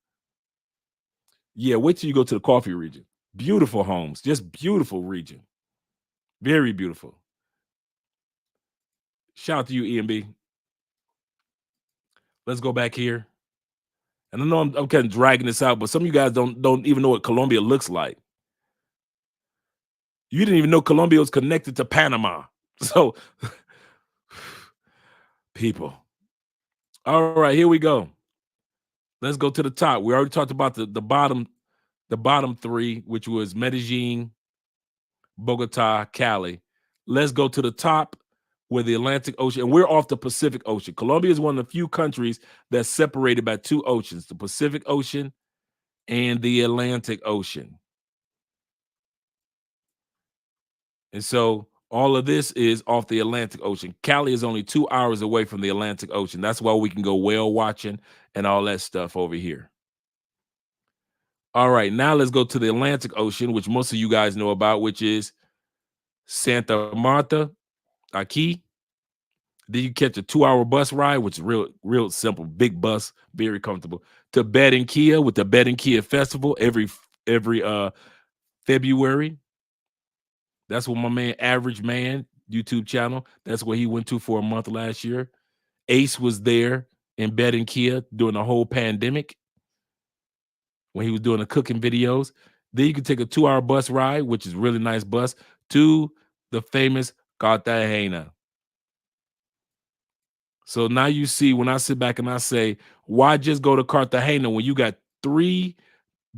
Yeah, wait till you go to the coffee region. Beautiful homes, just beautiful region. Very beautiful. Shout out to you, EMB. Let's go back here. And I know I'm kind of dragging this out, but some of you guys don't even know what Colombia looks like. You didn't even know Colombia was connected to Panama. So, people. All right, here we go. Let's go to the top. We already talked about the bottom three, which was Medellin, Bogota, Cali. Let's go to the top where the Atlantic Ocean, and we're off the Pacific Ocean. Colombia is one of the few countries that's separated by two oceans, the Pacific Ocean and the Atlantic Ocean. And so all of this is off the Atlantic Ocean. Cali is only 2 hours away from the Atlantic Ocean. That's why we can go whale watching and all that stuff over here. All right, now let's go to the Atlantic Ocean, which most of you guys know about, which is Santa Marta, Aquí. Then you catch a 2-hour bus ride, which is real simple, big bus, very comfortable. To Barranquilla with the Barranquilla Festival every February. That's what my man Average Man YouTube channel. That's where he went to for a month last year. Ace was there in Barranquilla during the whole pandemic when he was doing the cooking videos. Then you can take a 2-hour bus ride, which is really nice bus, to the famous Cartagena. So now you see when I sit back and I say, why just go to Cartagena when you got 3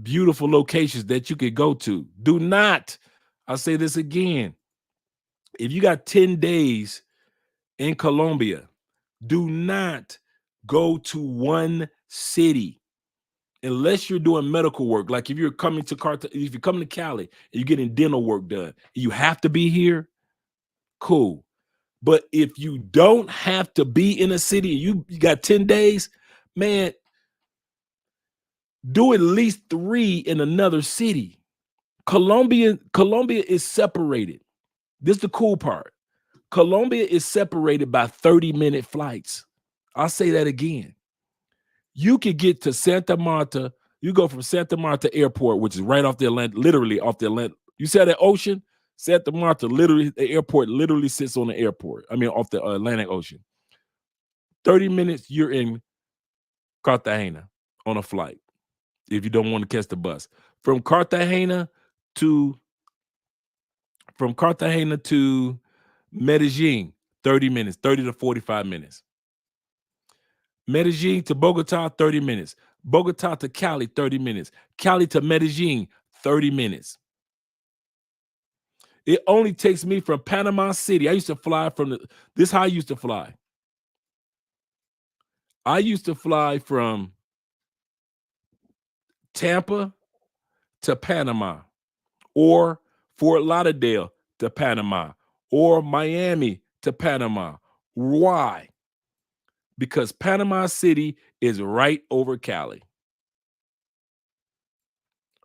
beautiful locations that you could go to? Do not, I'll say this again. If you got 10 days in Colombia, do not go to one city unless you're doing medical work. Like if you're coming to if you're coming to Cali and you're getting dental work done, you have to be here. Cool. But if you don't have to be in a city, you got 10 days, man, do at least 3 in another city. Colombia is separated. This is the cool part. Colombia is separated by 30-minute flights. I'll say that again. You could get to Santa Marta. You go from Santa Marta Airport, which is right off the Atlantic, literally off the Atlantic. You see that ocean? Santa Marta, literally, the airport literally sits on the airport. I mean, off the Atlantic Ocean. 30 minutes, you're in Cartagena on a flight if you don't want to catch the bus. From Cartagena to Medellin, 30 minutes, 30 to 45 minutes. Medellin to Bogota, 30 minutes. Bogota to Cali, 30 minutes. Cali to Medellin, 30 minutes. It only takes me from Panama City. I used to fly this is how I used to fly. I used to fly from Tampa to Panama, or Fort Lauderdale to Panama, or Miami to Panama. Why? Because Panama City is right over Cali.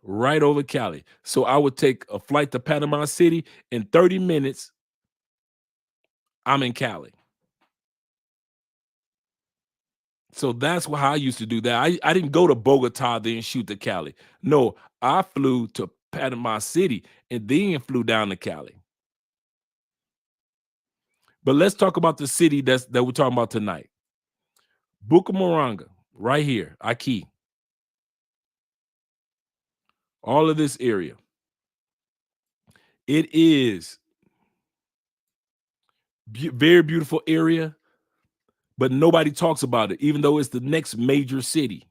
Right over Cali. So I would take a flight to Panama City. In 30 minutes, I'm in Cali. So that's how I used to do that. I didn't go to Bogota, then shoot to Cali. No, I flew to Panama City and then flew down to Cali. But let's talk about the city that we're talking about tonight. Bucaramanga, right here, Aquí. All of this area. It is very beautiful area, but nobody talks about it, even though it's the next major city.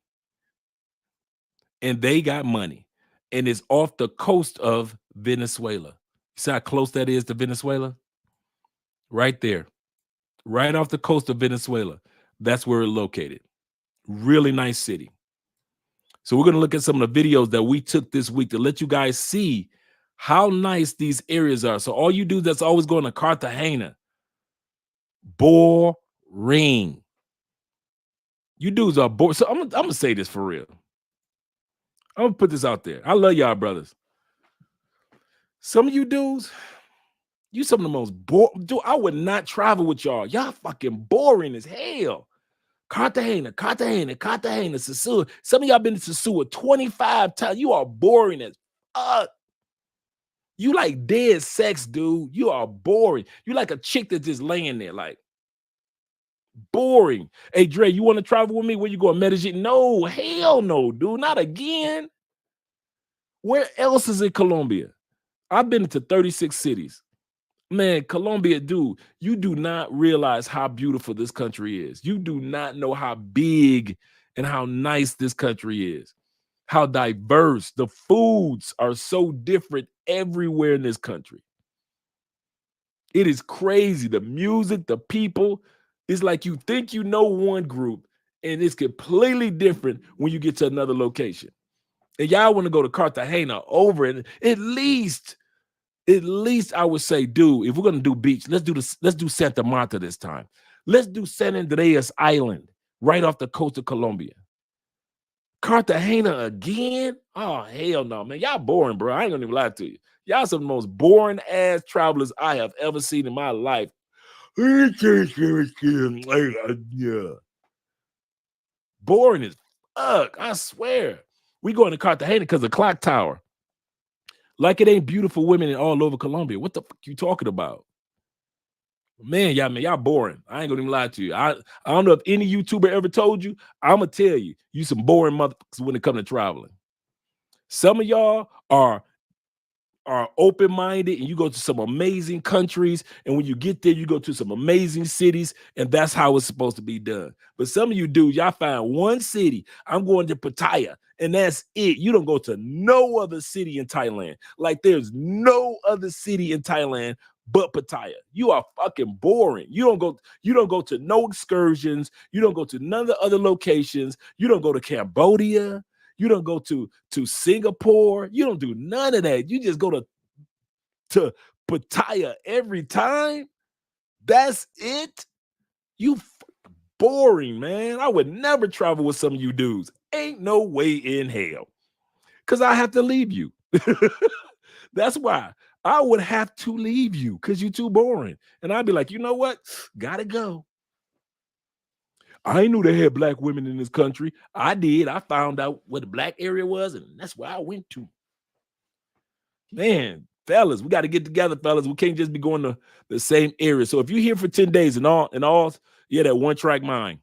And they got money. And it's off the coast of Venezuela. See how close that is to Venezuela? Right there. Right off the coast of Venezuela. That's where it's located. Really nice city. So we're going to look at some of the videos that we took this week to let you guys see how nice these areas are. So all you do that's always going to Cartagena, boring. You dudes are bored. So I'm going to say this for real. I'm going to put this out there. I love y'all, brothers. Some of you dudes, you some of the most boring. Dude, I would not travel with y'all. Y'all fucking boring as hell. Cartagena, Sasua. Some of y'all been to Sasua 25 times. You are boring as fuck. You like dead sex, dude. You are boring. You like a chick that's just laying there, like boring. Hey, Dre, you want to travel with me? Where you going? Medellin? No, hell no, dude. Not again. Where else is in Colombia? I've been to 36 cities. Man, Colombia, dude, you do not realize how beautiful this country is. You do not know how big and how nice this country is, how diverse. The foods are so different everywhere in this country. It is crazy. The music, the people, it's like you think you know one group and it's completely different when you get to another location. And y'all want to go to Cartagena over it. At least I would say, dude, if we're gonna do beach, let's do Santa Marta this time. Let's do San Andreas Island right off the coast of Colombia. Cartagena again? Oh, hell no, man. Y'all boring, bro. I ain't gonna even lie to you. Y'all some of the most boring ass travelers I have ever seen in my life. Yeah. Boring as fuck. I swear. We going to Cartagena because of clock tower. Like it ain't beautiful women all over Colombia. What the fuck you talking about? Man, y'all boring. I ain't gonna even lie to you. I don't know if any YouTuber ever told you. I'm gonna tell you, you some boring motherfuckers when it comes to traveling. Some of y'all are open-minded and you go to some amazing countries, and when you get there you go to some amazing cities, and that's how it's supposed to be done. But some of you dudes, y'all find one city. I'm going to Pattaya, and that's it. You don't go to no other city in Thailand. Like there's no other city in Thailand but Pattaya. You are fucking boring. You don't go to no excursions. You don't go to none of the other locations. You don't go to Cambodia. You don't go to Singapore. You don't do none of that. You just go to Pattaya every time. That's it. You boring, man. I would never travel with some of you dudes. Ain't no way in hell. Because I have to leave you. That's why I would have to leave you because you're too boring. And I'd be like, you know what? Gotta go. I knew they had black women in this country. I did. I found out where the black area was, and that's where I went to. Man, fellas, we got to get together, fellas. We can't just be going to the same area. So if you're here for 10 days and all, yeah, that one track mind.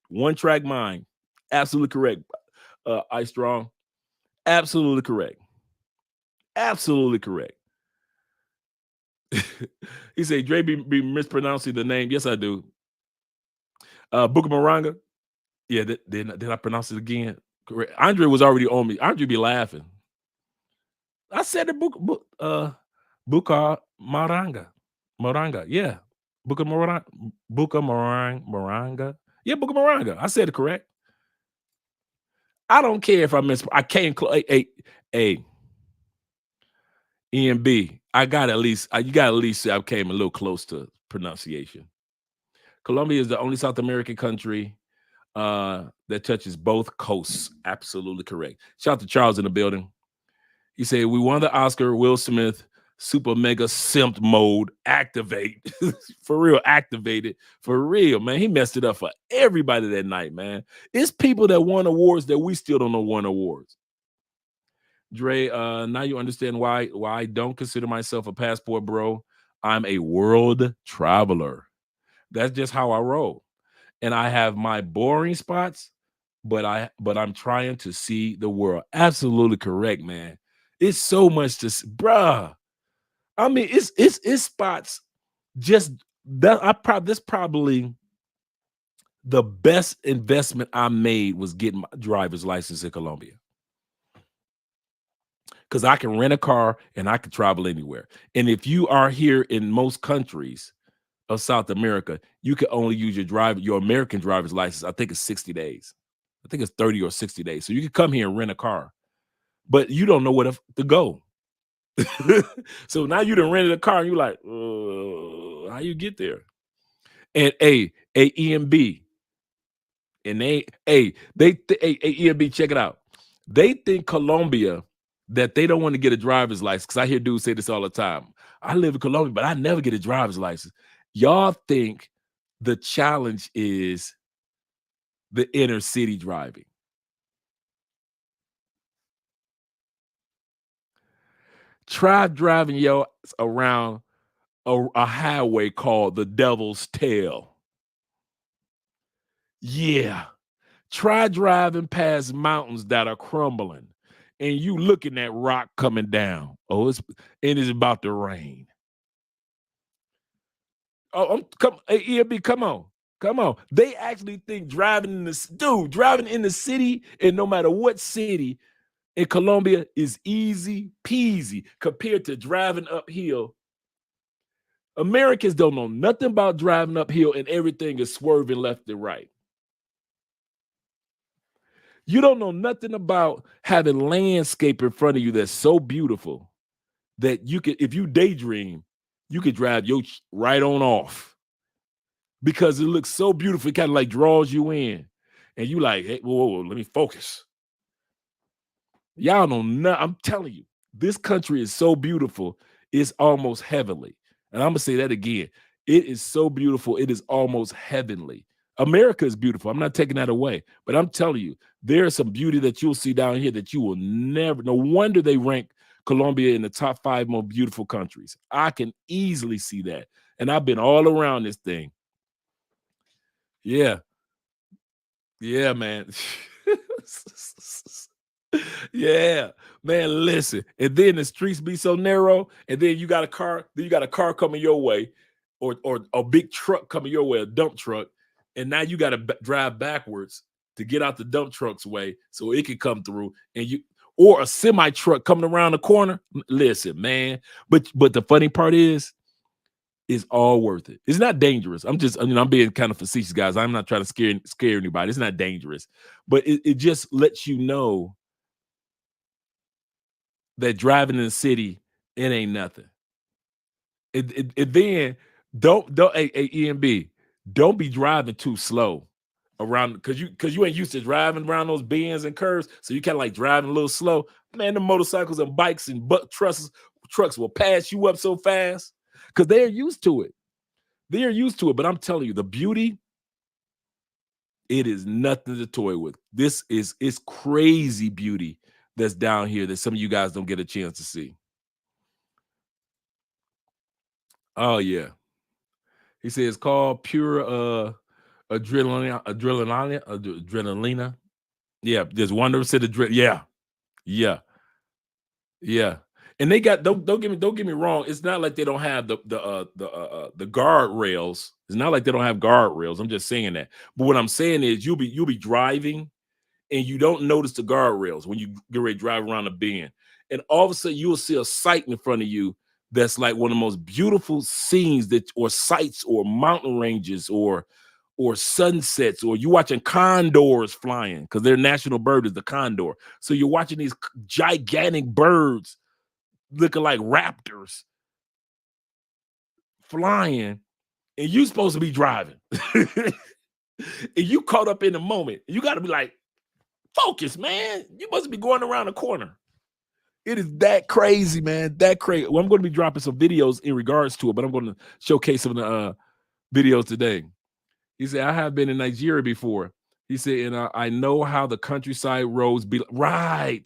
One track mind. Absolutely correct. Ice Strong. Absolutely correct. Absolutely correct. He said, Dre be mispronouncing the name. Yes, I do. Bucaramanga. Yeah, did I pronounce it again? Correct. Andre was already on me. Andre be laughing. I said the Buca Maranga. Moranga. Yeah. Moranga. Yeah, Buca Moranga. I said it correct. I don't care if I miss. I can't. Hey, EMB. I got at least. You got at least say I came a little close to pronunciation. Colombia is the only South American country that touches both coasts. Absolutely correct. Shout out to Charles in the building. He said, we won the Oscar. Will Smith, super mega simped mode, activate. For real, activated. For real, man. He messed it up for everybody that night, man. It's people that won awards that we still don't know won awards. Dre, now you understand why I don't consider myself a passport bro. I'm a world traveler. That's just how I roll. And I have my boring spots, but I'm trying to see the world. Absolutely correct, man. It's so much to see, bruh. I mean, it's spots just that this probably the best investment I made was getting my driver's license in Colombia. Because I can rent a car and I can travel anywhere. And if you are here in most countries of South America, you can only use your American driver's license. I think it's 60 days. I think it's 30 or 60 days. So you can come here and rent a car, but you don't know where to go. So now you done rented a car and you're like, how you get there? And EMB, and EMB, check it out. They think Colombia that they don't want to get a driver's license, because I hear dudes say this all the time. I live in Colombia, but I never get a driver's license. Y'all think the challenge is the inner city driving. Try driving yo around a highway called the Devil's Tail. Yeah. Try driving past mountains that are crumbling and you looking at rock coming down. Oh, it's about to rain. Oh, come, hey, EMB, come on. Come on. They actually think driving in the city, and no matter what city in Colombia, is easy peasy compared to driving uphill. Americans don't know nothing about driving uphill, and everything is swerving left and right. You don't know nothing about having landscape in front of you that's so beautiful that you could, if you daydream, you could drive your right on off because it looks so beautiful. It kind of like draws you in, and you like, hey, whoa, let me focus. Y'all know not. I'm telling you, this country is so beautiful. It's almost heavenly. And I'm gonna say that again. It is so beautiful. It is almost heavenly. America is beautiful. I'm not taking that away, but I'm telling you, there's some beauty that you'll see down here that you will never. No wonder they rank Colombia in the top 5 most beautiful countries. I can easily see that, and I've been all around this thing. Yeah, yeah, man. Yeah, man, listen. And then the streets be so narrow, and then you got a car coming your way, or a big truck coming your way, a dump truck, and now you got to drive backwards to get out the dump truck's way so it can come through, and you or a semi truck coming around the corner. Listen, man. But the funny part is, it's all worth it. It's not dangerous. I'm being kind of facetious, guys. I'm not trying to scare anybody. It's not dangerous, but it just lets you know that driving in the city, it ain't nothing. It then don't hey, EMB, don't be driving too slow around because you ain't used to driving around those bends and curves, so you kind of like driving a little slow. Man, the motorcycles and bikes and trucks will pass you up so fast because they're used to it. They're used to it, but I'm telling you, the beauty, it is nothing to toy with. It's crazy beauty that's down here that some of you guys don't get a chance to see. Oh yeah. He says it's called pure adrenalina. Yeah, there's 100% adrenaline. Yeah. And they got don't get me wrong. It's not like they don't have the guardrails. It's not like they don't have guardrails. I'm just saying that. But what I'm saying is you'll be driving and you don't notice the guardrails when you get ready to drive around a bend. And all of a sudden you'll see a sight in front of you that's like one of the most beautiful scenes or sights or mountain ranges or sunsets, or you watching condors flying because their national bird is the condor. So you're watching these gigantic birds looking like raptors flying, and you supposed to be driving. And you caught up in the moment. You got to be like, focus, man. You must be going around the corner. It is that crazy, man. That crazy. Well, I'm going to be dropping some videos in regards to it, but I'm going to showcase some of the videos today. He said, I have been in Nigeria before. He said, and I know how the countryside roads be. Right.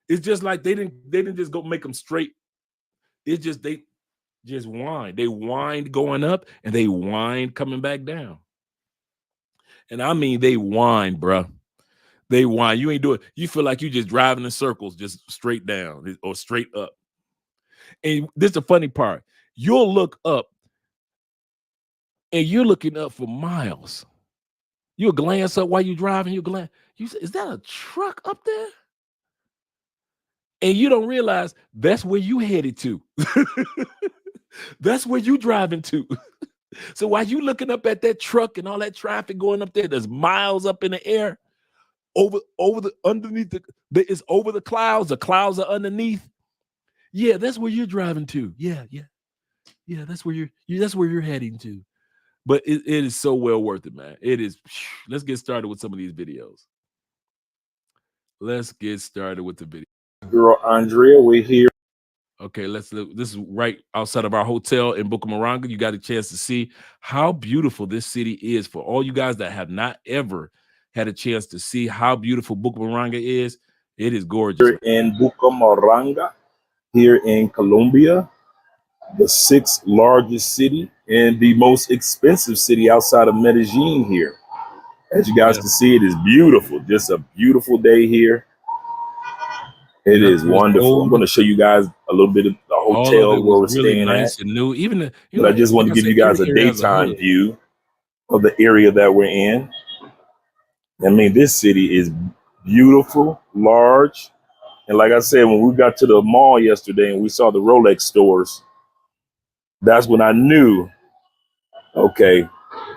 It's just like they didn't just go make them straight. It's just they just wind. They wind going up and they wind coming back down. And I mean, they wind, bro. They whine. You ain't doing. You feel like you just driving in circles, just straight down or straight up. And this is the funny part. You'll look up, and you're looking up for miles. You'll glance up while you're driving. You glance. You say, "Is that a truck up there?" And you don't realize that's where you headed to. That's where you driving to. So while you looking up at that truck and all that traffic going up there, there's miles up in the air. Over the underneath it's over the clouds are underneath. Yeah, that's where you're driving to. Yeah, that's where you're heading to. But it is so well worth it, man. It is. Let's get started with some of these videos. Let's get started with the video. Girl Andrea, we're here. Okay, this is right outside of our hotel in Bucaramanga. You got a chance to see how beautiful this city is. For all you guys that have not ever had a chance to see how beautiful Bucaramanga is, it is gorgeous. Here in Bucaramanga, here in Colombia, the 6th largest city and the most expensive city outside of Medellin here. As you guys can see, it is beautiful. Just a beautiful day here. It is Nothing was wonderful. I'm old. going to show you guys a little bit of the All of hotel it where was we're really staying at. nice and new. Even the, But I just want like to I give said, you guys every a area has a daytime hood. view of the area that we're in. I mean, this city is beautiful, large. And like I said, when we got to the mall yesterday and we saw the Rolex stores, that's when I knew, okay,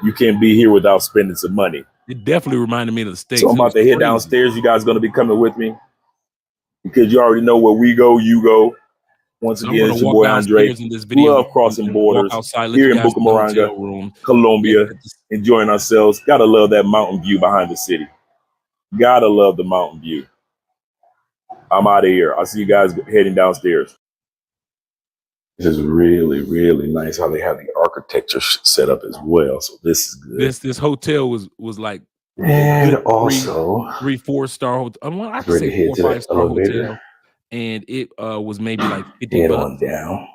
you can't be here without spending some money. It definitely reminded me of the So States. I'm It about was to head crazy. downstairs. You guys going to be coming with me because you already know where we go, you go. Once So I'm again, going to it's your walk boy Andre. downstairs in this video Love crossing and walk borders outside, let you here in guys see the Bucaramanga, hotel room. Colombia, At the, enjoying ourselves. Gotta love that mountain view behind the city. Gotta love the mountain view. I'm out of here. I'll see you guys heading downstairs. This is really, really nice how they have the architecture set up as well. So this is good. this hotel was like a And good also, 3-4 star hotel. Well, I could ready say to head 4 or to 5 the star elevator. hotel, and it was maybe like 50 Head bucks. on down.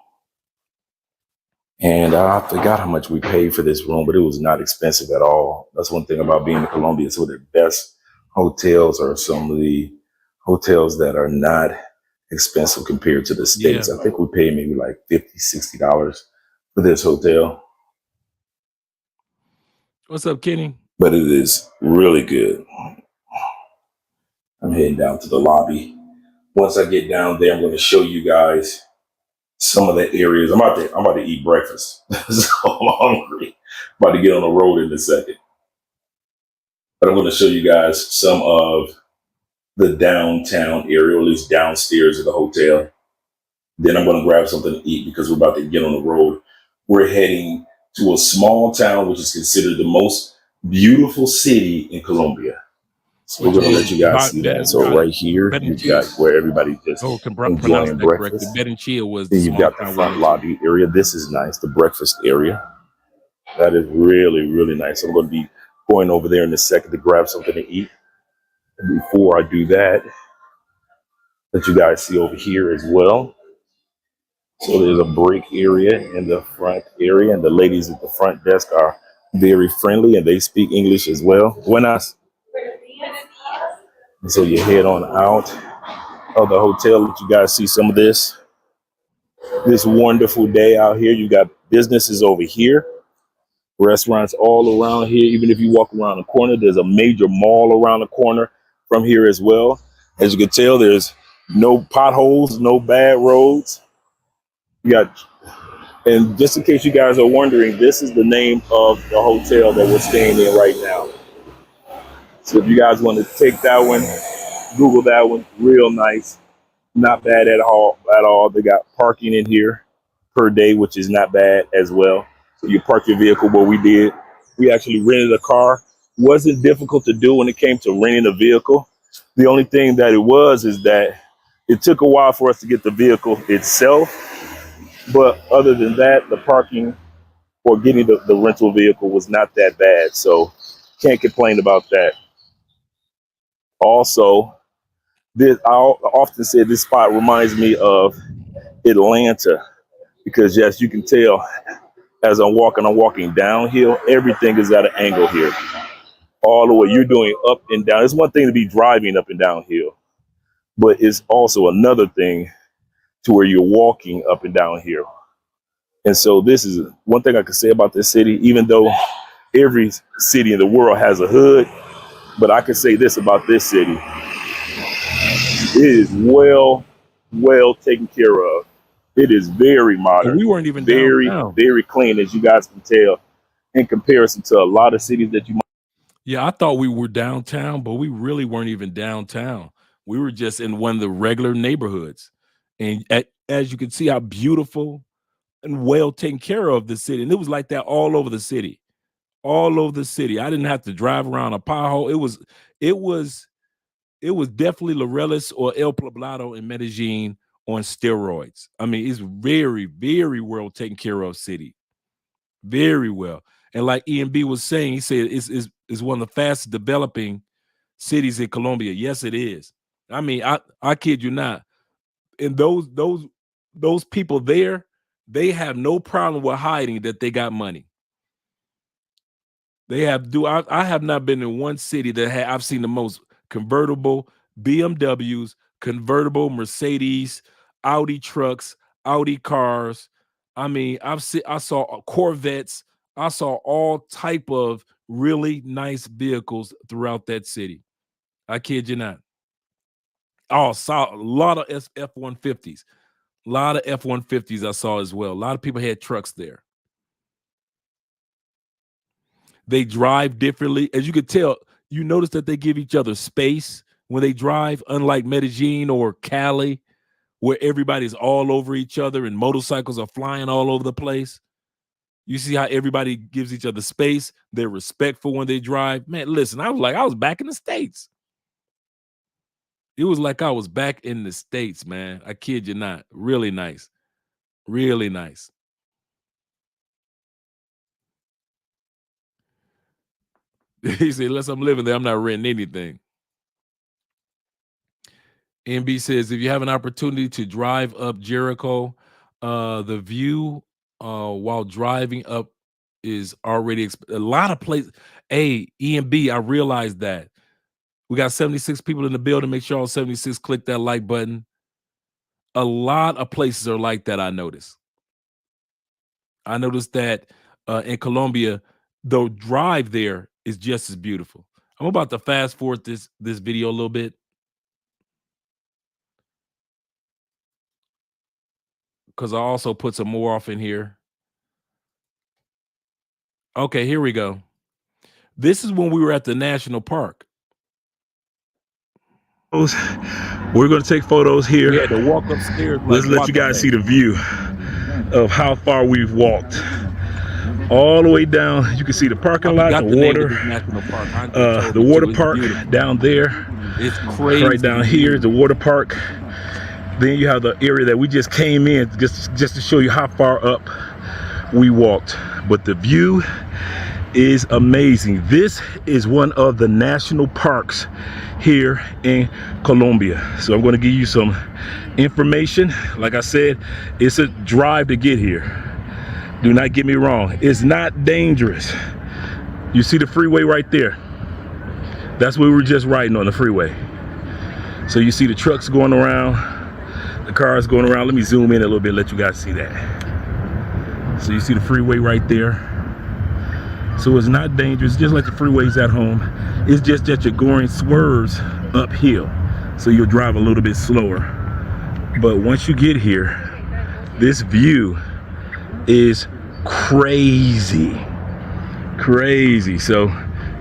And I forgot how much we paid for this room, but it was not expensive at all. That's one thing about being in Colombia. Some of the best hotels are some of the hotels that are not expensive compared to the Yeah. States. I think we paid maybe like $50, $60 for this hotel, What's up, Kenny? but it is really good. I'm heading down to the lobby. Once I get down there, I'm going to show you guys some of the areas. I'm about to eat breakfast. So I'm hungry. About to get on the road in a second. But I'm going to show you guys some of the downtown area, or at least downstairs of the hotel. Then I'm going to grab something to eat because we're about to get on the road. We're heading to a small town, which is considered the most beautiful city in Colombia. So we're Which going to is let you guys see that. So right here, you've got Betanchil. where everybody is Oh, can pronounce enjoying that correctly. breakfast. Betanchil was the Then you've small got the town we front went to. lobby area. This is nice, the breakfast area. That is really, really nice. I'm going to be going over there in a second to grab something to eat. And before I do that, let you guys see over here as well. So there's a break area in the front area, and the ladies at the front desk are very friendly and they speak English as well. Buenas. And so you head on out of the hotel. Let you guys see some of this wonderful day out here. You got businesses over here, restaurants all around here. Even if you walk around the corner, there's a major mall around the corner from here as well. As you can tell, there's no potholes, no bad roads. You got, and just in case you guys are wondering, this is the name of the hotel that we're staying in right now. So if you guys want to take that one, Google that one. Real nice, not bad at all. At all, they got parking in here per day, which is not bad as well. So you park your vehicle. What we did, we actually rented a car. Wasn't difficult to do when it came to renting a vehicle. The only thing that it was is that it took a while for us to get the vehicle itself. But other than that, the parking or getting the rental vehicle was not that bad. So can't complain about that. Also, this I often say this spot reminds me of Atlanta because yes, you can tell as I'm walking downhill, everything is at an angle here. All the way you're doing up and down. It's one thing to be driving up and downhill, but it's also another thing to where you're walking up and down here. And so this is one thing I can say about this city, even though every city in the world has a hood, but I can say this about this city. It is well taken care of. It is very And modern, we weren't even very, downtown. very clean, as you guys can tell, in comparison to a lot of cities that you might. Yeah, I thought we were downtown, but we really weren't even downtown. We were just in one of the regular neighborhoods. And as you can see how beautiful and well taken care of the city. And it was like that all over the city. All over the city. I didn't have to drive around a pothole. It was definitely Laureles or El Poblado in Medellin on steroids. I mean, it's very, very well taken care of city. Very well. And like EMB was saying, he said it's one of the fastest developing cities in Colombia. Yes, it is. I mean, I kid you not. And those people there, they have no problem with hiding that they got money. They have I have not been in one city that I've seen the most convertible BMWs, convertible Mercedes, Audi trucks, Audi cars. I mean, I saw Corvettes. I saw all type of really nice vehicles throughout that city. I kid you not. Oh, saw a lot of F-150s. A lot of F-150s I saw as well. A lot of people had trucks there. They drive differently. As you could tell, you notice that they give each other space when they drive, unlike Medellin or Cali, where everybody's all over each other and motorcycles are flying all over the place. You see how everybody gives each other space. They're respectful when they drive. Man, listen, I was back in the States. It was like I was back in the States, man. I kid you not. Really nice. Really nice. He said, unless I'm living there, I'm not renting anything. NB says, if you have an opportunity to drive up Jericho, the view while driving up is already a lot of places. Hey, EMB, I realized that. We got 76 people in the building. Make sure all 76 click that like button. A lot of places are like that, I noticed. I noticed that in Colombia, the drive there is just as beautiful. I'm about to fast forward this video a little bit, because I also put some more off in here. Okay, here we go. This is when we were at the national park. We're going to take photos here. We had to walk upstairs. Let's let you guys see the view of how far we've walked. All the way down. You can see the parking lot, the water. The water park down there. It's crazy. Right down here, the water park. Then you have the area that we just came in, just to show you how far up we walked. But the view is amazing. This is one of the national parks here in Colombia. So I'm going to give you some information. Like I said, it's a drive to get here. Do not get me wrong. It's not dangerous. You see the freeway right there? That's where we were just riding on, the freeway. So you see the trucks going around, the cars going around. Let me zoom in a little bit, let you guys see that. So you see the freeway right there. So it's not dangerous, just like the freeways at home. It's just that you're going swerves uphill, so you'll drive a little bit slower. But once you get here, this view is crazy. Crazy. So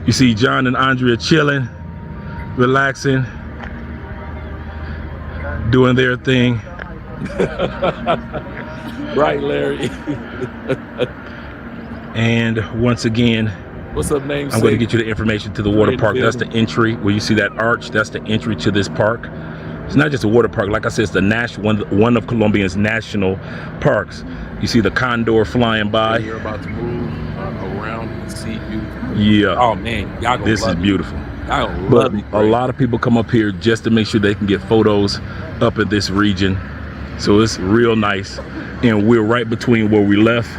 you see John and Andrea chilling, relaxing, doing their thing. Right, Larry. And once again, what's up, name? I'm going to get you the information to the water park. That's the entry. Where you see that arch, that's the entry to this park. It's not just a water park. Like I said, it's the one of Colombia's national parks. You see the condor flying by. You're about to move around and see beautiful. Yeah. Oh man, y'all gonna this love is beautiful. Y'all gonna love it. A lot of people come up here just to make sure they can get photos up in this region. So it's real nice. And we're right between where we left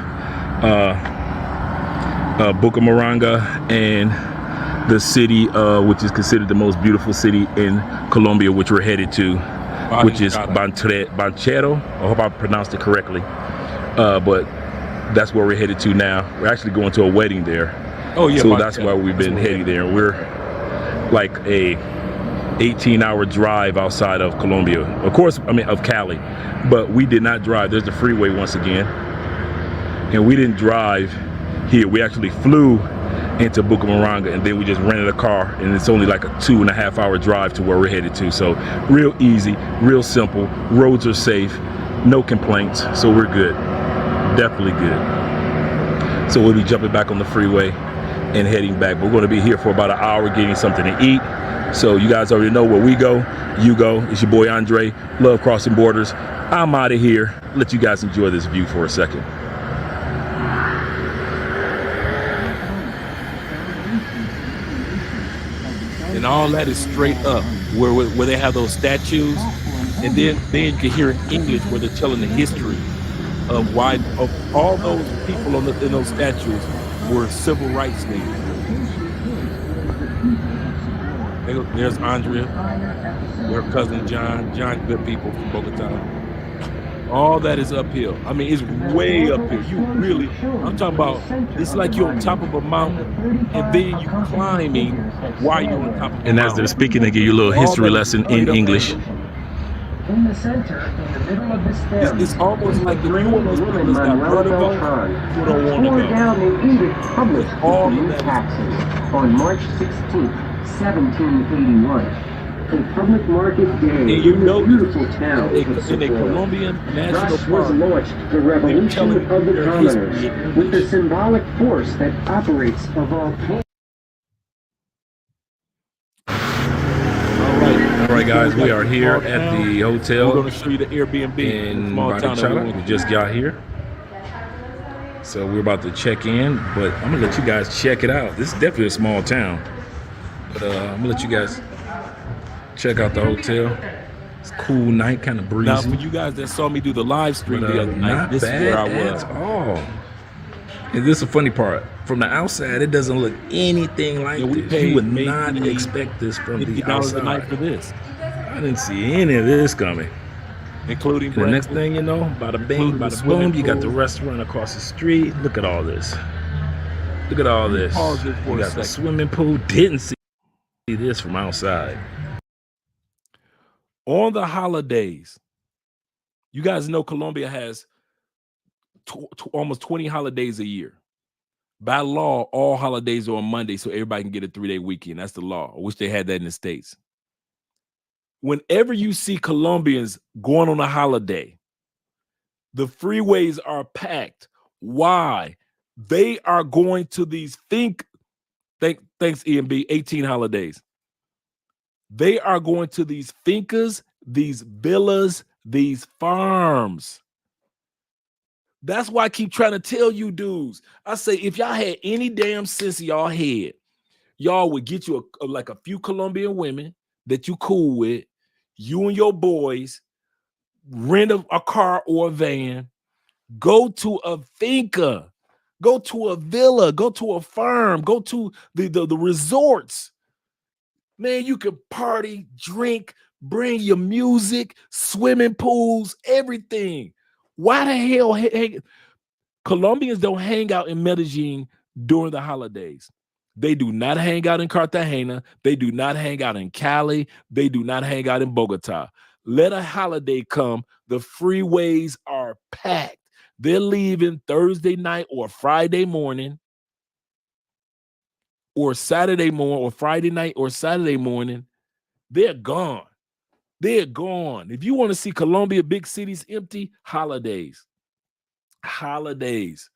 Bucaramanga and the city which is considered the most beautiful city in Colombia, which we're headed to, which is Banchero. I hope I pronounced it correctly. But that's where we're headed to now. We're actually going to a wedding there. Oh yeah. So that's why we've been heading there. We're like a 18-hour drive outside of Colombia. Of course, I mean of Cali. But we did not drive. There's the freeway once again. And we didn't drive here. We actually flew into Bucaramanga, and then we just rented a car, and it's only like a 2.5 hour drive to where we're headed to. So real easy, real simple. Roads are safe, no complaints, so we're good. Definitely good. So we'll be jumping back on the freeway and heading back. We're going to be here for about an hour getting something to eat. So you guys already know where we go, you go. It's your boy Andre, love crossing borders. I'm out of here. Let you guys enjoy this view for a second. And all that is straight up where they have those statues, and then you can hear in English where they're telling the history of why of all those people in those statues were civil rights leaders. There's Andrea. Their cousin John, good people from Bogota. All that is uphill. I mean, it's way uphill. You really, I'm talking about, it's like you're on top of a mountain and then you climbing while you're on top of a mountain. And as they're speaking, they give you a little history lesson in English. In the center, in the middle of this ferry, It's almost like if you're one of those people that's got vertigo, you don't want to tore go. down the Edict published all with the of new that is- taxes on March 16, 1781. A public market day And you in the know, beautiful town of in a Sequoia. Colombian national Thus was park, launched the revolution telling of the their commoners history in with the English. symbolic force that operates a volcano. All right, guys, we are here at the We're hotel going to show you the Airbnb in small town that we Barichara. went We to. just got here. So we're about to check in, but I'm gonna let you guys check it out. This is definitely a small town, but I'm gonna let you guys check out the hotel. It's a cool night, kind of breezy. Now, for you guys that saw me do the live stream But the other night, not this is bad where I at was. all. And this is the funny part. From the outside, it doesn't look anything like Yeah, we this. paid You would not maybe expect this from the $50 a night outside. for this, I didn't see any of this coming. including And the next breakfast. thing you know, bada bing, Including the bada swimming boom, you got the pool. restaurant across the street. Look at all this. Look at all this. Pause this for You a got the second. swimming pool. Didn't see this from outside. On the holidays, you guys know Colombia has almost 20 holidays a year. By law, all holidays are on Monday, so everybody can get a 3-day weekend. That's the law. I wish they had that in the States. Whenever you see Colombians going on a holiday, the freeways are packed. Why? They are going to these thanks EMB 18 holidays. They are going to these fincas, these villas, these farms. That's why I keep trying to tell you dudes. I say, if y'all had any damn sense in y'all head, y'all would get you like a few Colombian women that you cool with, you and your boys, rent a car or a van, go to a finca, go to a villa, go to a farm, go to the resorts. Man, you can party, drink, bring your music, swimming pools, everything. Why the hell Colombians don't hang out in Medellin during the holidays? They do not hang out in Cartagena. They do not hang out in Cali. They do not hang out in Bogota. Let a holiday come. The freeways are packed. They're leaving Thursday night or Friday morning or Saturday morning or Friday night or Saturday morning. They're gone. They're gone. If you want to see Colombia, big cities empty, holidays. Holidays.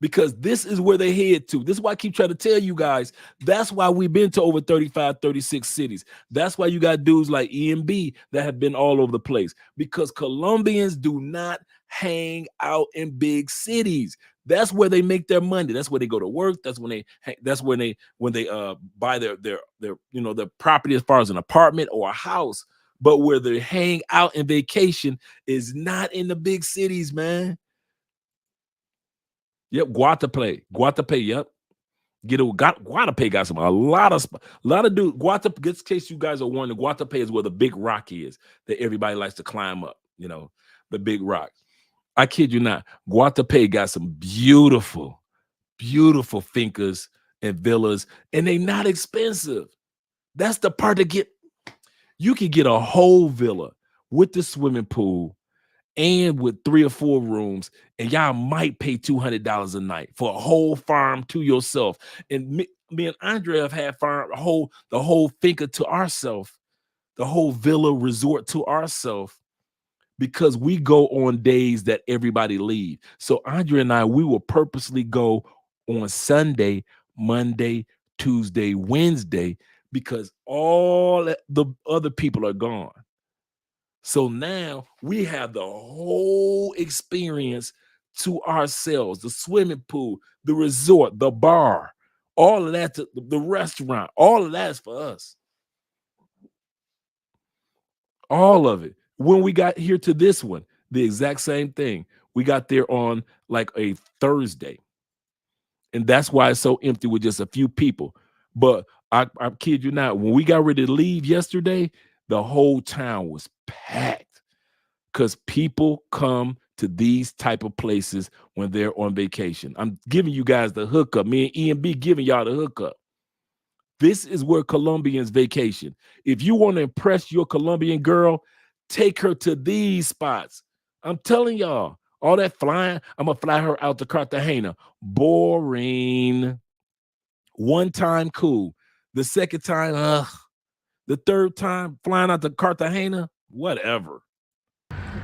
Because this is where they head to. This is why I keep trying to tell you guys. That's why we've been to over 35, 36 cities. That's why you got dudes like EMB that have been all over the place. Because Colombians do not hang out in big cities. That's where they make their money. That's where they go to work. That's when they buy their their property as far as an apartment or a house. But where they hang out and vacation is not in the big cities, man. Yep, Guatape, yep. Guatape got a lot of dudes. Guatape, just in case you guys are wondering, Guatape is where the big rock is that everybody likes to climb up, the big rock. I kid you not. Guatape got some beautiful, beautiful fincas and villas, and they not expensive. That's the part you can get a whole villa with the swimming pool and with 3 or 4 rooms, and y'all might pay $200 a night for a whole farm to yourself. And me and Andre have had the whole finca to ourselves, the whole villa resort to ourselves, because we go on days that everybody leave. So Andre and I, we will purposely go on Sunday, Monday, Tuesday, Wednesday, because all the other people are gone. So now we have the whole experience to ourselves, the swimming pool, the resort, the bar, all of that, the restaurant, all of that is for us. All of it. When we got here to this one, the exact same thing. We got there on like a Thursday. And that's why it's so empty with just a few people. But I kid you not, when we got ready to leave yesterday, The whole town was packed because people come to these type of places when they're on vacation. I'm giving you guys the hookup. Me and EMB giving y'all the hookup. This is where Colombians vacation. If you want to impress your Colombian girl, take her to these spots. I'm telling y'all, all that flying, I'm going to fly her out to Cartagena. Boring. One time, cool. The second time, the third time, flying out to Cartagena, whatever.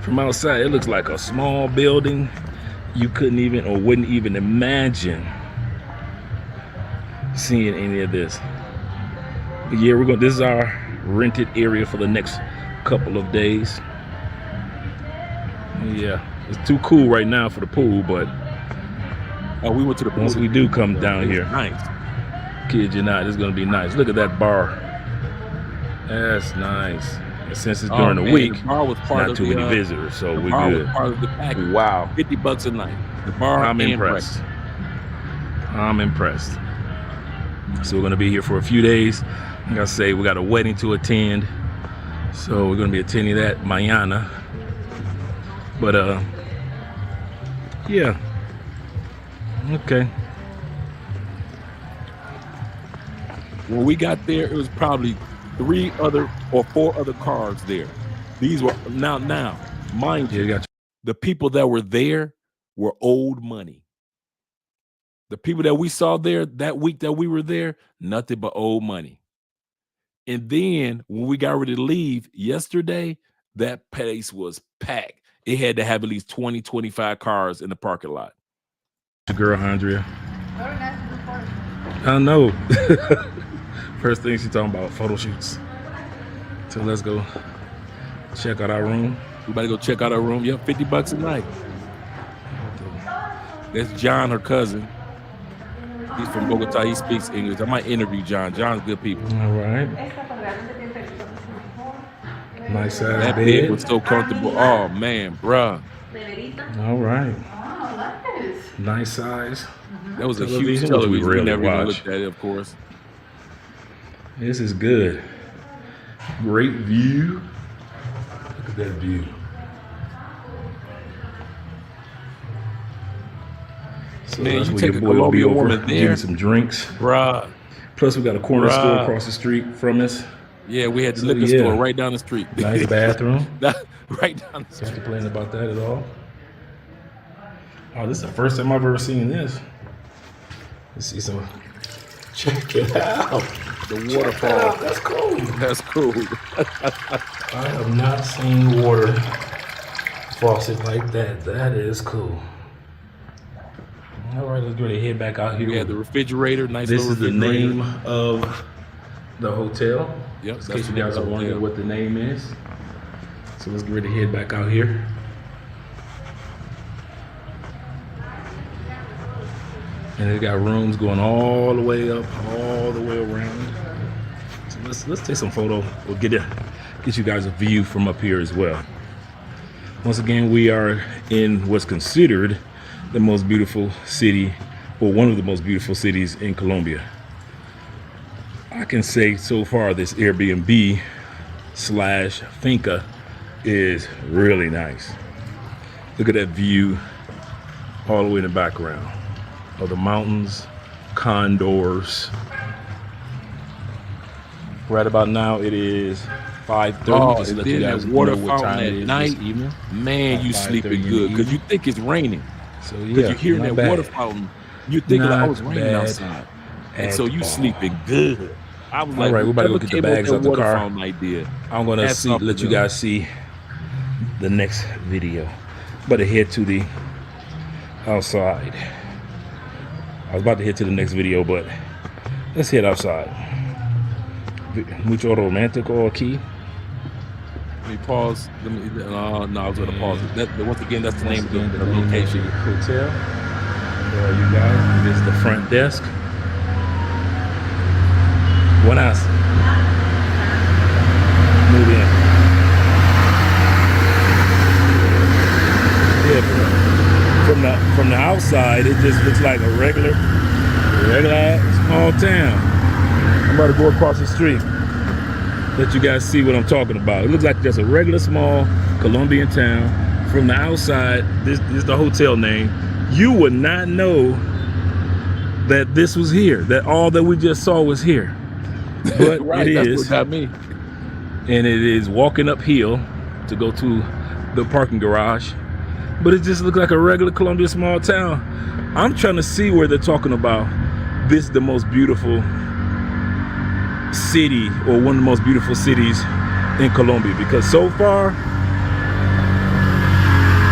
From outside, it looks like a small building. You couldn't even or wouldn't even imagine seeing any of this. But yeah, this is our rented area for the next couple of days. Yeah, it's too cool right now for the pool, but we went to the pool. Once we do come down here, nice. Kid you not, it's gonna be nice. Look at that bar. That's nice. And since it's during the week, the bar was part not of too the, many visitors, so the we're bar good. Was part of the package. Wow, $50 a night. The bar. I'm and impressed. breakfast. I'm impressed. So we're gonna be here for a few days. Like I say, we got a wedding to attend, so we're gonna be attending that mañana. But yeah, okay. When we got there, it was probably 3 other or 4 other cars there. These were now, mind you, Yeah, got the people that were there were old money. The people that we saw there that week that we were there, nothing but old money. And then when we got ready to leave yesterday, that place was packed. It had to have at least 20, 25 cars in the parking lot. the girl, Andrea. I know. First thing she's talking about photo shoots. So let's go check out our room. We better go check out our room. Yep, $50 a night. That's John, her cousin. He's from Bogota. He speaks English. I might interview John. John's good people. All right. Nice size That bed. bed was so comfortable. Oh man, bruh. All right. Nice size. That was a huge Television. television. We We never even watch. looked at it, of course. This is good. Great view. Look at that view. So Man, that's you where take your a boy will be Colombian over woman getting there. some drinks. Bruh. Plus, we got a corner store Bruh. across the street from us. Yeah, we had the So, liquor yeah. store right down the street. Nice bathroom. Right down the Can't street. complain about that at all. Oh, this is the first time I've ever seen this. Let's see some. Check it out. The waterfall. That's cool. That's cool. I have not seen water faucet like that. That is cool. All right, let's go ahead and head back out here. We had the refrigerator. Nice This little is the refrigerator. name of the hotel. Yep, In that's case the you name guys of are the wondering hotel. what the name is. So let's get ready to head back out here. And they got rooms going all the way up, all the way around. So let's take some photo. We'll get you guys a view from up here as well. Once again, we are in what's considered the most beautiful city, or one of the most beautiful cities in Colombia. I can say so far this Airbnb slash finca is really nice. Look at that view all the way in the background of the mountains, condors. Right about now it is 5:30. Oh, Just and let you then guys that know water what time fountain it at is night. this evening. Man, About you 5:30 sleeping in the good because you evening. think it's raining. So Because yeah, you hear not that bad water fountain, you think like, Not oh, it's raining bad outside. And so at you all. sleeping good. I was All like, right, we're about to go whoever get the came up with bags that out the water car. fountain idea. I'm gonna Hats off to let you them. guys see the next video. But to head to the outside. I was about to head to the next video, but let's head outside. Mucho romantico aquí. Let me pause. No, I was going to pause it. Once again, that's the Once name again, of the name of location. the hotel. There you guys. This is the front desk. Buenas. Muy bien. Yeah, from the outside, it just looks like a regular small town. I'm about to go across the street. let you guys see what I'm talking about. It looks like just a regular small Colombian town. From the outside, this is the hotel name. You would not know that this was here, that all that we just saw was here. But Right, it that's is. what got me. And it is walking uphill to go to the parking garage. But it just looks like a regular Colombian small town. I'm trying to see where they're talking about this is the most beautiful city, or one of the most beautiful cities in Colombia, because so far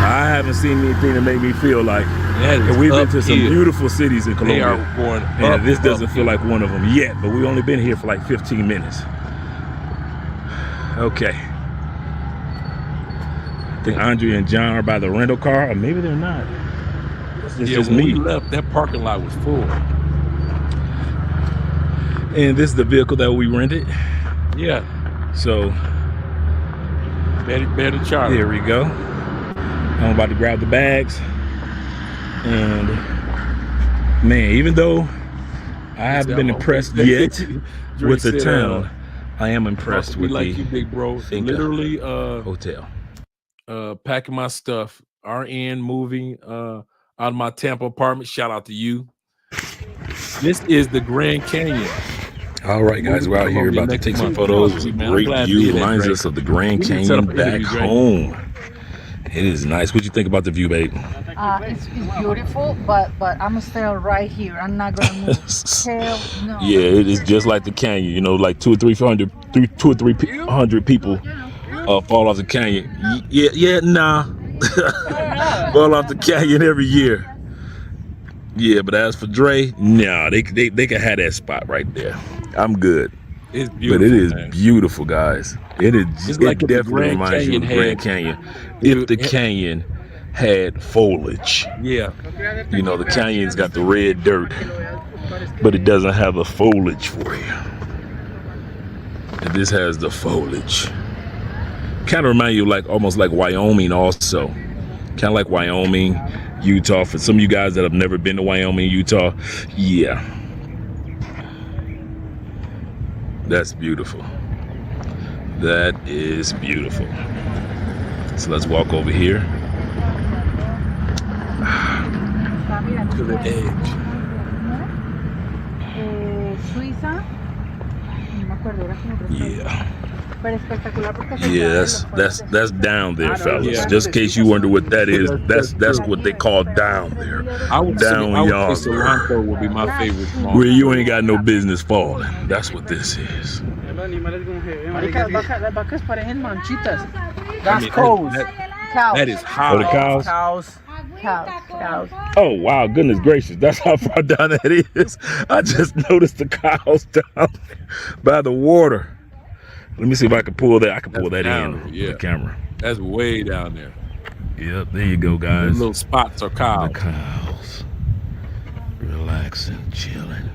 I haven't seen anything that made me feel like, and we've been to some beautiful cities in Colombia, They are going and this doesn't feel like one of them yet, but we've only been here for like 15 minutes. Okay, I think Andre and John are by the rental car, or maybe they're not. It's just when me. we left, that parking lot was full. And this is the vehicle that we rented. Yeah, So better charter. here we go. I'm about to grab the bags. And man, even though I haven't been impressed yet with the town, I am impressed with like the you, big bro. Finca Literally hotel. packing my stuff, RN moving out of my Tampa apartment. Shout out to you. This is the Grand Canyon. All right, guys, we're out here about to take some photos. It was a great view. Reminds us of the Grand Canyon back home. It is nice. What you think about the view, babe? It's beautiful, but I'm still right here. I'm not gonna move. Hell no. Yeah, it is just like the canyon. You know, like 200 or 300 people fall off the canyon. Nah. Fall off the canyon every year. Yeah, but as for Dre, nah, they can have that spot right there. I'm good. It's beautiful, but it is man. beautiful, guys. It like if the definitely Grand reminds you of the Grand Canyon. If the canyon had foliage. Yeah. You know, the canyon's got the red dirt, but it doesn't have the foliage for you. And this has the foliage. Kind of remind you of almost like Wyoming also. Kind of like Wyoming, Utah. For some of you guys that have never been to Wyoming, Utah, yeah. That's beautiful. That is beautiful. So let's walk over here to the edge. Suiza. No me acuerdo, era como otro país. Yeah. Pero espectacular porque Yeah, that's down there, fellas. Yeah. Just in case you wonder what that is, that's what they call down there. I would Down say yonder. Toronto would be my favorite small. Where you ain't got no business falling. That's what this is. Marica, las vacas parecen manchitas. That's cows. Cows. That is hot. For the cows? Cows. Oh, wow, goodness gracious. That's how far down that is. I just noticed the cows down there by the water. Let me see if I can pull that. I can pull that down, in with yeah. the camera. That's way down there. Yep, there you go, The guys. little spots are cows. The cows. Relaxing, chilling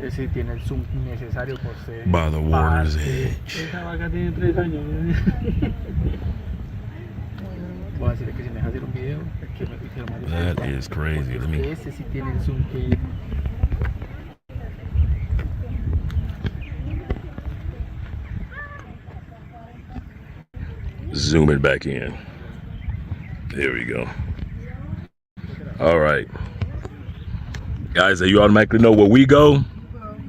Ese tiene el zoom necesario por ser. by the water's edge. Esa vaca tiene 3 años. Voy a decirle que si me deja hacer un video, es que me hicieron más. That is crazy. Let me. Ese sí tiene el zoom que. Zoom it back in. There we go. All right. Guys, you automatically know where we go.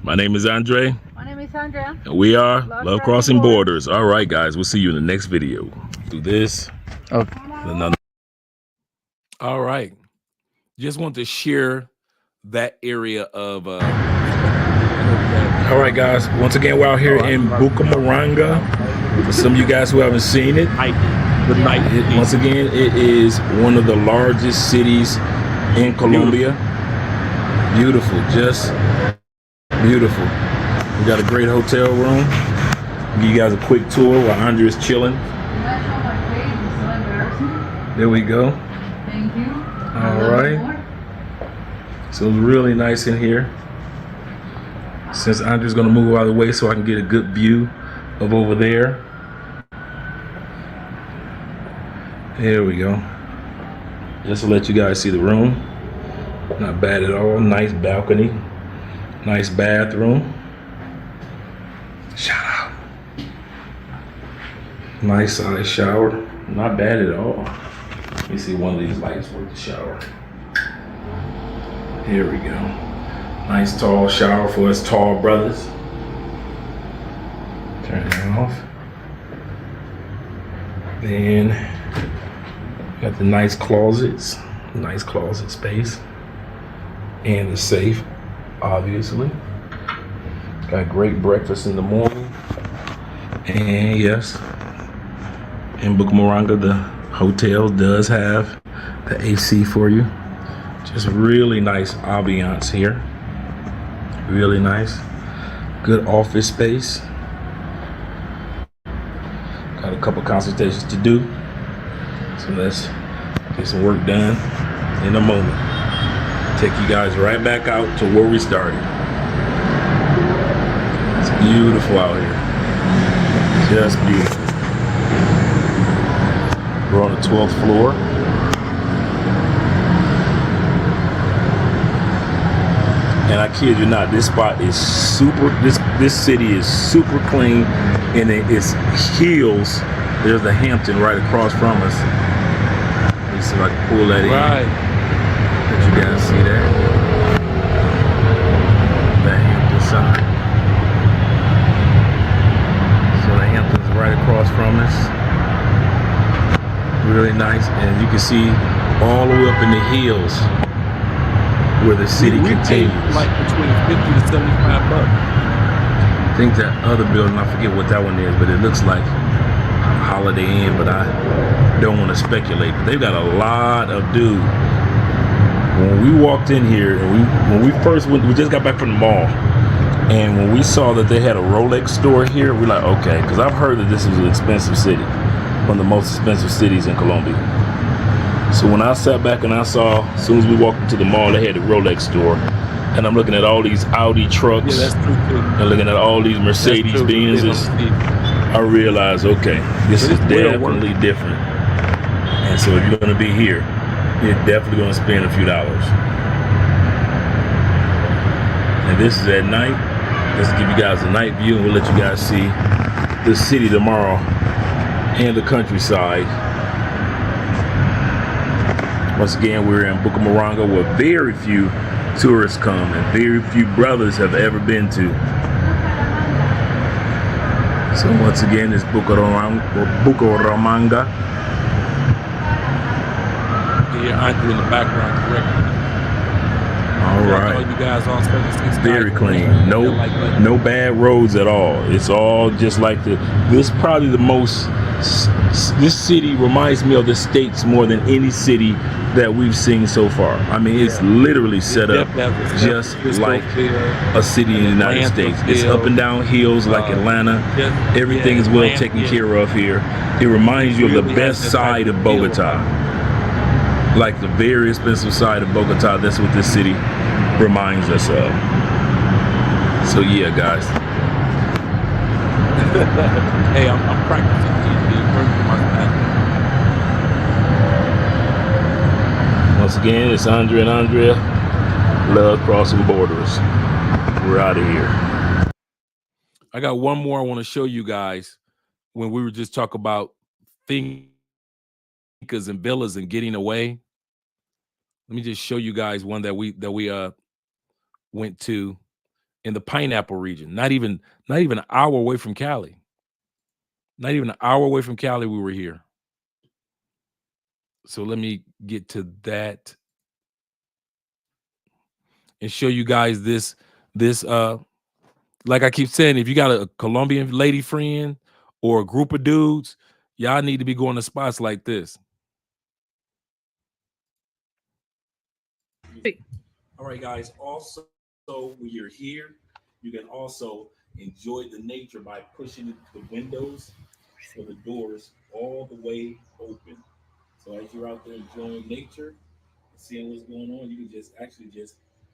My name is Andre. My name is Andrea. And we are Love Crossing Borders. All right, guys. We'll see you in the next video. Do this. Another. All right. Just want to share that area of All right, guys. Once again, we're out here in Bucaramanga. For some of you guys who haven't seen it, once again, it is one of the largest cities in Colombia. Beautiful, just beautiful. We got a great hotel room. I'll give you guys a quick tour while Andre is chilling. There we go. Thank you. All right. So it's really nice in here. Since Andre's gonna move out of the way so I can get a good view of over there. There we go. Just to let you guys see the room. Not bad at all. Nice balcony. Nice bathroom. Shout out. Nice size shower. Not bad at all. Let me see one of these lights work the shower. Here we go. Nice tall shower for us tall brothers. Turn it off. Then got the nice closets. Nice closet space. And the safe, obviously. Got great breakfast in the morning. And yes, in Bucaramanga, the hotel does have the AC for you. Just really nice ambiance here. Really nice. Good office space. Got a couple consultations to do. So let's get some work done in a moment. Take you guys right back out to where we started. It's beautiful out here. Just beautiful. We're on the 12th floor. And I kid you not, this spot is super, this city is super clean, and it's hills. There's the Hampton right across from us. Let me see if I can pull that in. Right. Let you guys see that. The Hampton sign. So the Hampton's right across from us. Really nice, and you can see all the way up in the hills where the city We paid continues. like between $50 to $75. I think that other building, I forget what that one is, but it looks like Holiday Inn, but I don't want to speculate. But they've got a lot of dude. When we walked in here, and when we first went, we just got back from the mall, and when we saw that they had a Rolex store here, we're like, okay, because I've heard that this is an expensive city, one of the most expensive cities in Colombia. So when I sat back and I saw, as soon as we walked into the mall, they had the Rolex store, and I'm looking at all these Audi trucks, Yeah, that's true too. and looking at all these Mercedes That's true. Benzes. I realized, okay, this But is it's real work. definitely different. And so if you're going to be here, you're definitely going to spend a few dollars. And this is at night. Let's give you guys a night view, and we'll let you guys see the city tomorrow and the countryside. Once again, we're in Bucaramanga, where very few tourists come and very few brothers have ever been to. So once again, it's Bucaramanga. Yeah, Andre in the background, correct? All right. All you guys on 76 Very guys, clean. No, like that. no bad roads at all. It's all just like this. Probably the most. This city reminds me of the States more than any city that we've seen so far. I mean, it's literally set up just like a city in the United States. It's up and down hills like Atlanta. Everything is well taken care of here. It reminds you of the best side of Bogota. Like the very expensive side of Bogota. That's what this city reminds us of. So yeah, guys. Hey, I'm practicing. Once again, it's Andre and Andrea. Love crossing borders. We're out of here. I got one more I want to show you guys. When we were just talking about fincas and villas and getting away, let me just show you guys one that we went to in the Pineapple region. Not even an hour away from Cali. Not even an hour away from Cali, we were here. So let me get to that and show you guys this like I keep saying, if you got a Colombian lady friend or a group of dudes, y'all need to be going to spots like this. All right, guys. Also, when you're here, you can also enjoy the nature by pushing the windows or the doors all the way open. So as you're out there enjoying nature, seeing what's going on, you can just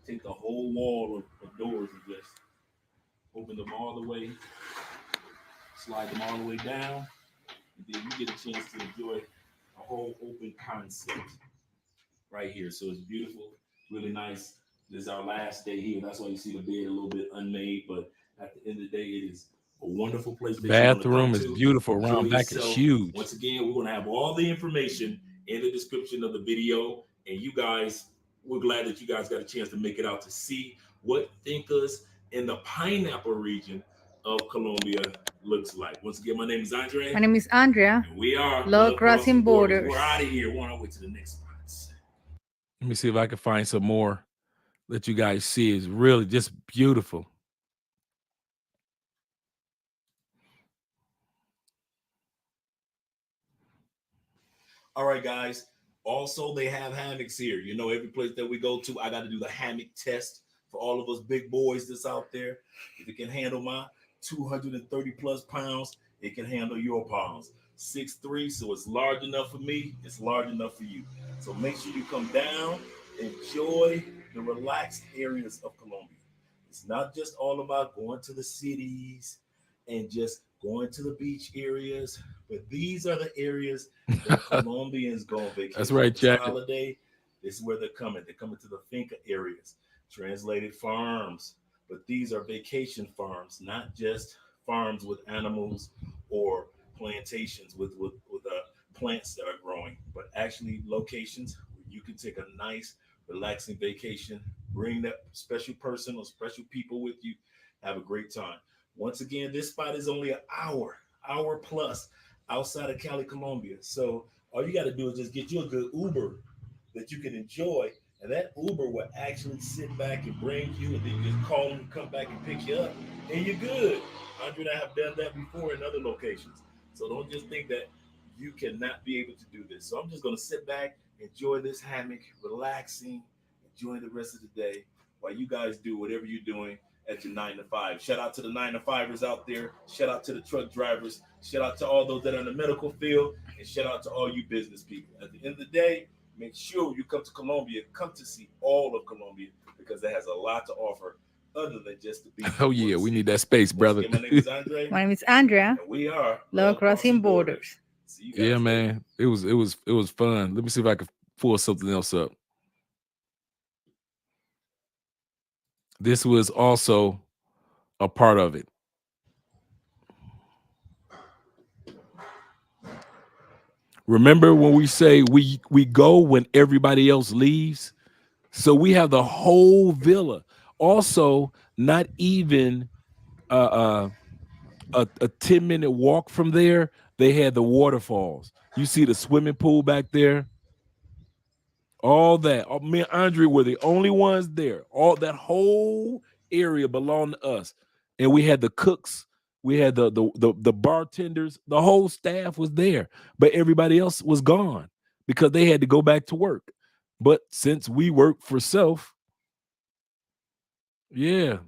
take the whole wall of doors and just open them all the way, slide them all the way down, and then you get a chance to enjoy a whole open concept right here. So it's beautiful, really nice. This is our last day here. That's why you see the bed a little bit unmade, but at the end of the day, it is A wonderful place that you want to Bathroom come is to. beautiful. Enjoy Around back is yourself. huge. Once again, we're going to have all the information in the description of the video. And you guys, we're glad that you guys got a chance to make it out to see what Thinkers in the pineapple region of Colombia looks like. Once again, my name is Andre. My name is Andrea. And we are Love Crossing Borders. We're out of here. We're on our way to the next spots. Let me see if I can find some more that you guys see. Is really just beautiful. All right, guys. Also, they have hammocks here. You know, every place that we go to, I got to do the hammock test for all of us big boys that's out there. If it can handle my 230 plus pounds, it can handle your pounds. 6'3", so it's large enough for me. It's large enough for you. So make sure you come down, enjoy the relaxed areas of Colombia. It's not just all about going to the cities and just going to the beach areas, but these are the areas that Colombians go on vacation. That's right, Jack. Holiday, this is where they're coming. They're coming to the finca areas, translated farms. But these are vacation farms, not just farms with animals or plantations with plants that are growing, but actually locations where you can take a nice, relaxing vacation, bring that special person or special people with you, have a great time. Once again, this spot is only an hour plus outside of Cali, Colombia. So all you got to do is just get you a good Uber that you can enjoy, and that Uber will actually sit back and bring you, and then you just call them and come back and pick you up, and you're good. Andre and I have done that before in other locations. So don't just think that you cannot be able to do this. So I'm just going to sit back, enjoy this hammock, relaxing, enjoying the rest of the day while you guys do whatever you're doing at your 9 to 5. Shout out to the 9 to 5ers out there. Shout out to the truck drivers. Shout out to all those that are in the medical field. And shout out to all you business people. At the end of the day, make sure you come to Colombia. Come to see all of Colombia because it has a lot to offer other than just the beach. Oh, yeah. We need that space, brother. Again, my name is Andre. My name is Andrea. And we are Love Crossing Borders. See you guys Yeah, later. man. It was fun. Let me see if I can pull something else up. This was also a part of it. Remember when we say we go when everybody else leaves? So we have the whole villa. Also, not even a 10-minute walk from there, they had the waterfalls. You see the swimming pool back there. All that. Me and Andre were the only ones there. All that whole area belonged to us. And we had the cooks, we had the bartenders, the whole staff was there, but everybody else was gone because they had to go back to work. But since we work for self, yeah.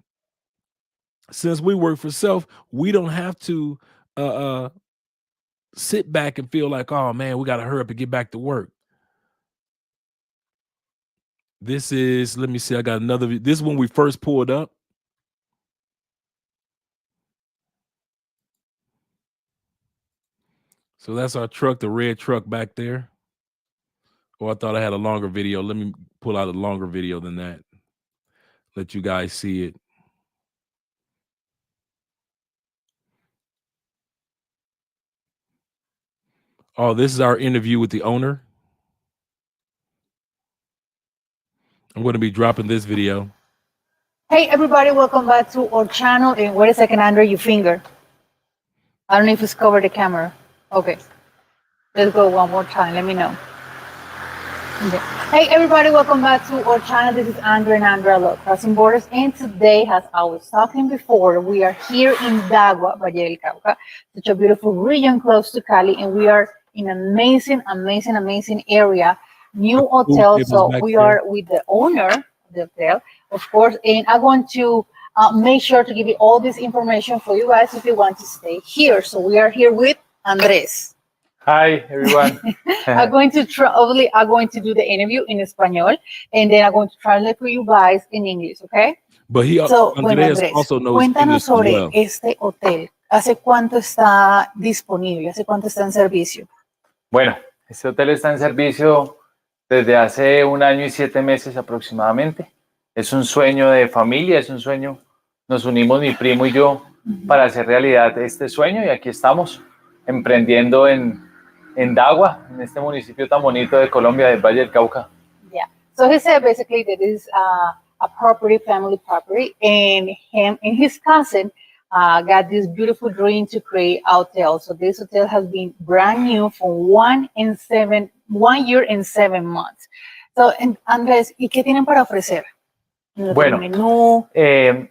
Since we work for self, we don't have to sit back and feel like, oh man, we got to hurry up and get back to work. This is, let me see, I got another. This is when we first pulled up. So that's our truck, the red truck back there. Oh, I thought I had a longer video. Let me pull out a longer video than that. Let you guys see it. Oh, this is our interview with the owner. I'm going to be dropping this video. Hey everybody, welcome back to our channel. And wait a second, Andrea, your finger. I don't know if it's covered the camera. Okay. Let's go one more time. Let me know. Okay. Hey everybody, welcome back to our channel. This is Andrea and Andrea Love Crossing Borders. And today, as I was talking before, we are here in Dagua, Valle del Cauca, such a beautiful region close to Cali, and we are in an amazing area. New hotel. So we are with the owner of the hotel, of course, and I want to make sure to give you all this information for you guys if you want to stay here. So we are here with Andrés. Hi, everyone. I'm going to do the interview in Espanol, and then I'm going to translate for you guys in English, okay? But he Andrés also knows cuéntanos English sobre as well. este hotel. ¿Hace cuánto está disponible? ¿Hace cuánto está en servicio? Bueno, este hotel está en servicio desde hace 1 año y 7 meses aproximadamente. Es un sueño de familia, es un sueño. Nos unimos mi primo y yo para hacer realidad este sueño y aquí estamos emprendiendo en Dagua, en este municipio tan bonito de Colombia, del Valle del Cauca. Yeah. So he said basically that this is a property, family property, and him and his cousin got this beautiful dream to create a hotel. So this hotel has been brand new for 1 year and 7 months. So, Andrés, ¿y qué tienen para ofrecer? Bueno, menú,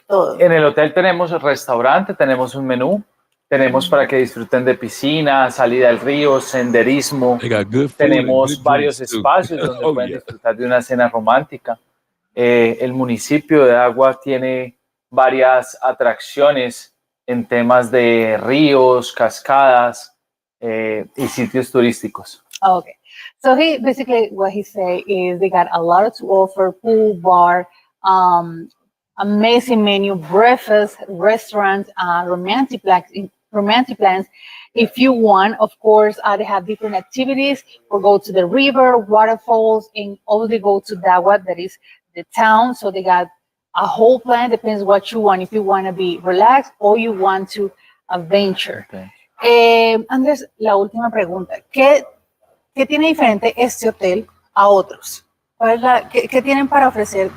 todo. en el hotel tenemos el restaurante, tenemos un menú, tenemos para que disfruten de piscina, salida al río, senderismo. They got good food Tenemos and good varios drinks, too. espacios donde Oh, pueden yeah. disfrutar de una cena romántica. El municipio de Agua tiene varias atracciones en temas de ríos, cascadas y sitios turísticos. Okay. So he basically what he say is they got a lot to offer: pool, bar, amazing menu, breakfast, restaurants, romantic plans. If you want, of course, they have different activities. Or go to the river, waterfalls, and obviously go to Dawa, that is the town. So they got a whole plan. Depends what you want. If you want to be relaxed or you want to adventure. Okay. Andrés, la última pregunta. ¿Qué tiene diferente este hotel a otros? ¿Qué tienen para ofrecer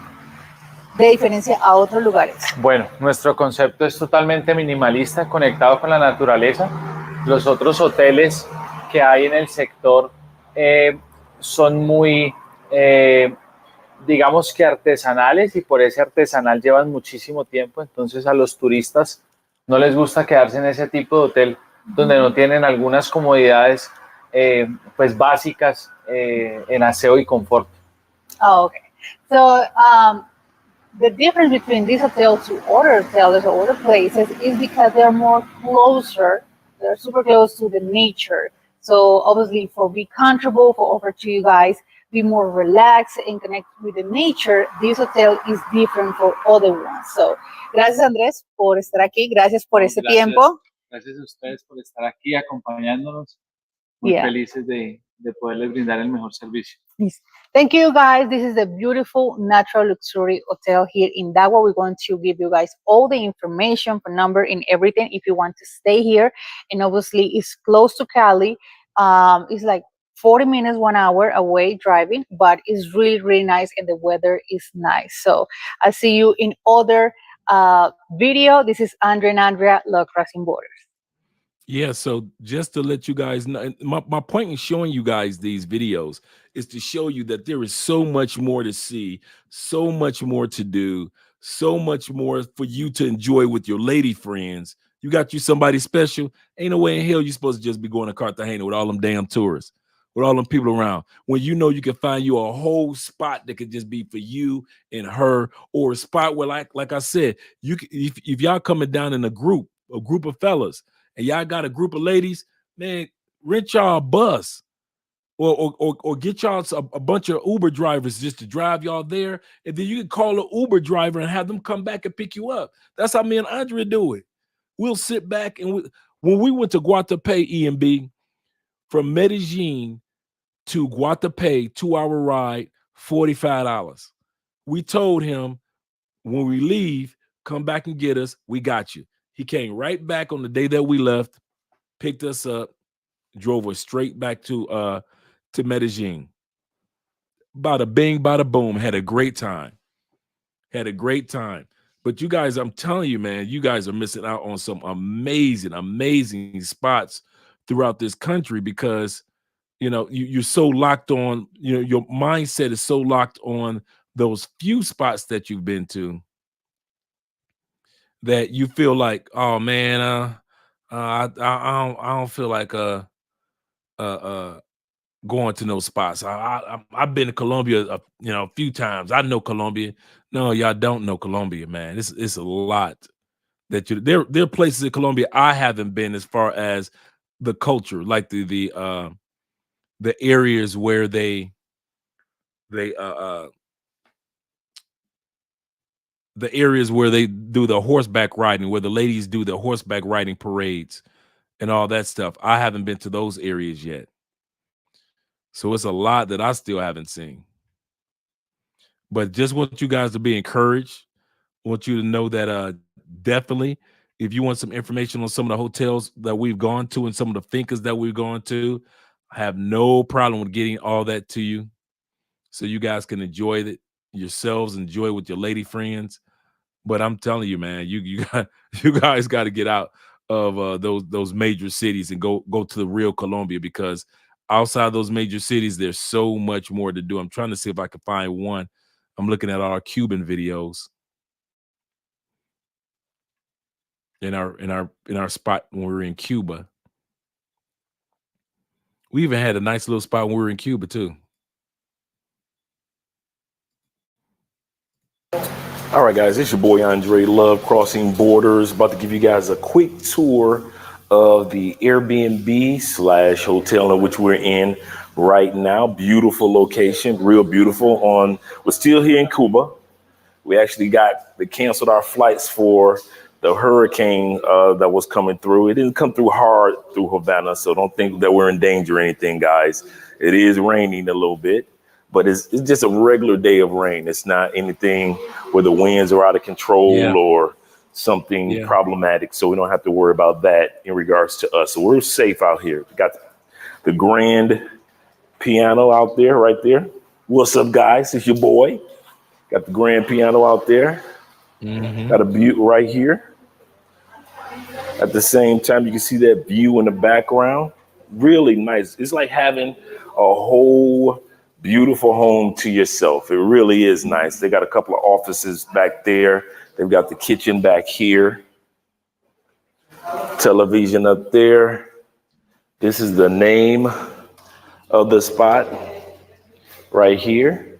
de diferencia a otros lugares? Bueno, nuestro concepto es totalmente minimalista, conectado con la naturaleza. Los otros hoteles que hay en el sector son muy, digamos que artesanales, y por ese artesanal llevan muchísimo tiempo. Entonces a los turistas no les gusta quedarse en ese tipo de hotel donde no tienen algunas comodidades pues básicas en aseo y confort. Oh, okay. So the difference between this hotel to other hotels or other places is because they're more closer. They're super close to the nature. So obviously, for be comfortable, for offer to you guys, be more relaxed and connect with the nature. This hotel is different for other ones. So, gracias Andrés por estar aquí. Gracias por este tiempo. Gracias a ustedes por estar aquí acompañándonos. Muy felices de poderles brindar el mejor servicio. Yes. Thank you guys. This is a beautiful natural luxury hotel here in Dawa. We're going to give you guys all the information, phone number, and everything if you want to stay here. And obviously, it's close to Cali. It's like 40 minutes, 1 hour away driving, but it's really, really nice and the weather is nice. So I'll see you in other video. This is Andre and Andrea, Love Crossing Borders. Yeah, so just to let you guys know, my point in showing you guys these videos is to show you that there is so much more to see, so much more to do, so much more for you to enjoy with your lady friends. You got you somebody special. Ain't no way in hell you're supposed to just be going to Cartagena with all them damn tourists, with all them people around. When you know you can find you a whole spot that could just be for you and her, or a spot where, like I said, you can, if y'all coming down in a group of fellas, and y'all got a group of ladies, man, rent y'all a bus or get y'all a bunch of Uber drivers just to drive y'all there. And then you can call an Uber driver and have them come back and pick you up. That's how me and Andre do it. We'll sit back and when we went to Guatapé, EMB, from Medellin to Guatapé, 2-hour ride, $45. We told him when we leave, come back and get us. We got you. He came right back on the day that we left, picked us up, drove us straight back to Medellin. Bada bing, bada boom. Had a great time. But you guys, I'm telling you, man, you guys are missing out on some amazing, amazing spots throughout this country because, you know, you're so locked on, you know, your mindset is so locked on those few spots that you've been to that you feel like, oh man, I don't feel like going to no spots. I've been to Colombia, a few times. I know Colombia. No, y'all don't know Colombia, man. It's a lot that there are places in Colombia I haven't been as far as the culture, like the areas where they the areas where they do the horseback riding, where the ladies do the horseback riding parades and all that stuff. I haven't been to those areas yet. So it's a lot that I still haven't seen. But just want you guys to be encouraged. Want you to know that definitely If you want some information on some of the hotels that we've gone to and some of the fincas that we've gone to, I have no problem with getting all that to you, so you guys can enjoy it yourselves, enjoy with your lady friends. But I'm telling you, man, you got you guys got to get out of those major cities and go to the real Colombia, because outside those major cities, there's so much more to do. I'm trying to see if I can find one. I'm looking at our Cuban videos in our spot when we were in Cuba. We even had a nice little spot when we were in Cuba too. All right, guys, it's your boy Andre, Love Crossing Borders. About to give you guys a quick tour of the Airbnb / hotel in which we're in right now. Beautiful location, real beautiful. We're still here in Cuba. We actually they canceled our flights for the hurricane that was coming through. It didn't come through hard through Havana, so don't think that we're in danger or anything, guys. It is raining a little bit, but it's just a regular day of rain. It's not anything where the winds are out of control or something problematic, so we don't have to worry about that in regards to us. So we're safe out here. We got the grand piano out there, right there. What's up, guys? It's your boy. Got the grand piano out there. Got a view right here. At the same time, you can see that view in the background. Really nice. It's like having a whole beautiful home to yourself. It really is nice. They got a couple of offices back there. They've got the kitchen back here. Television up there. This is the name of the spot right here.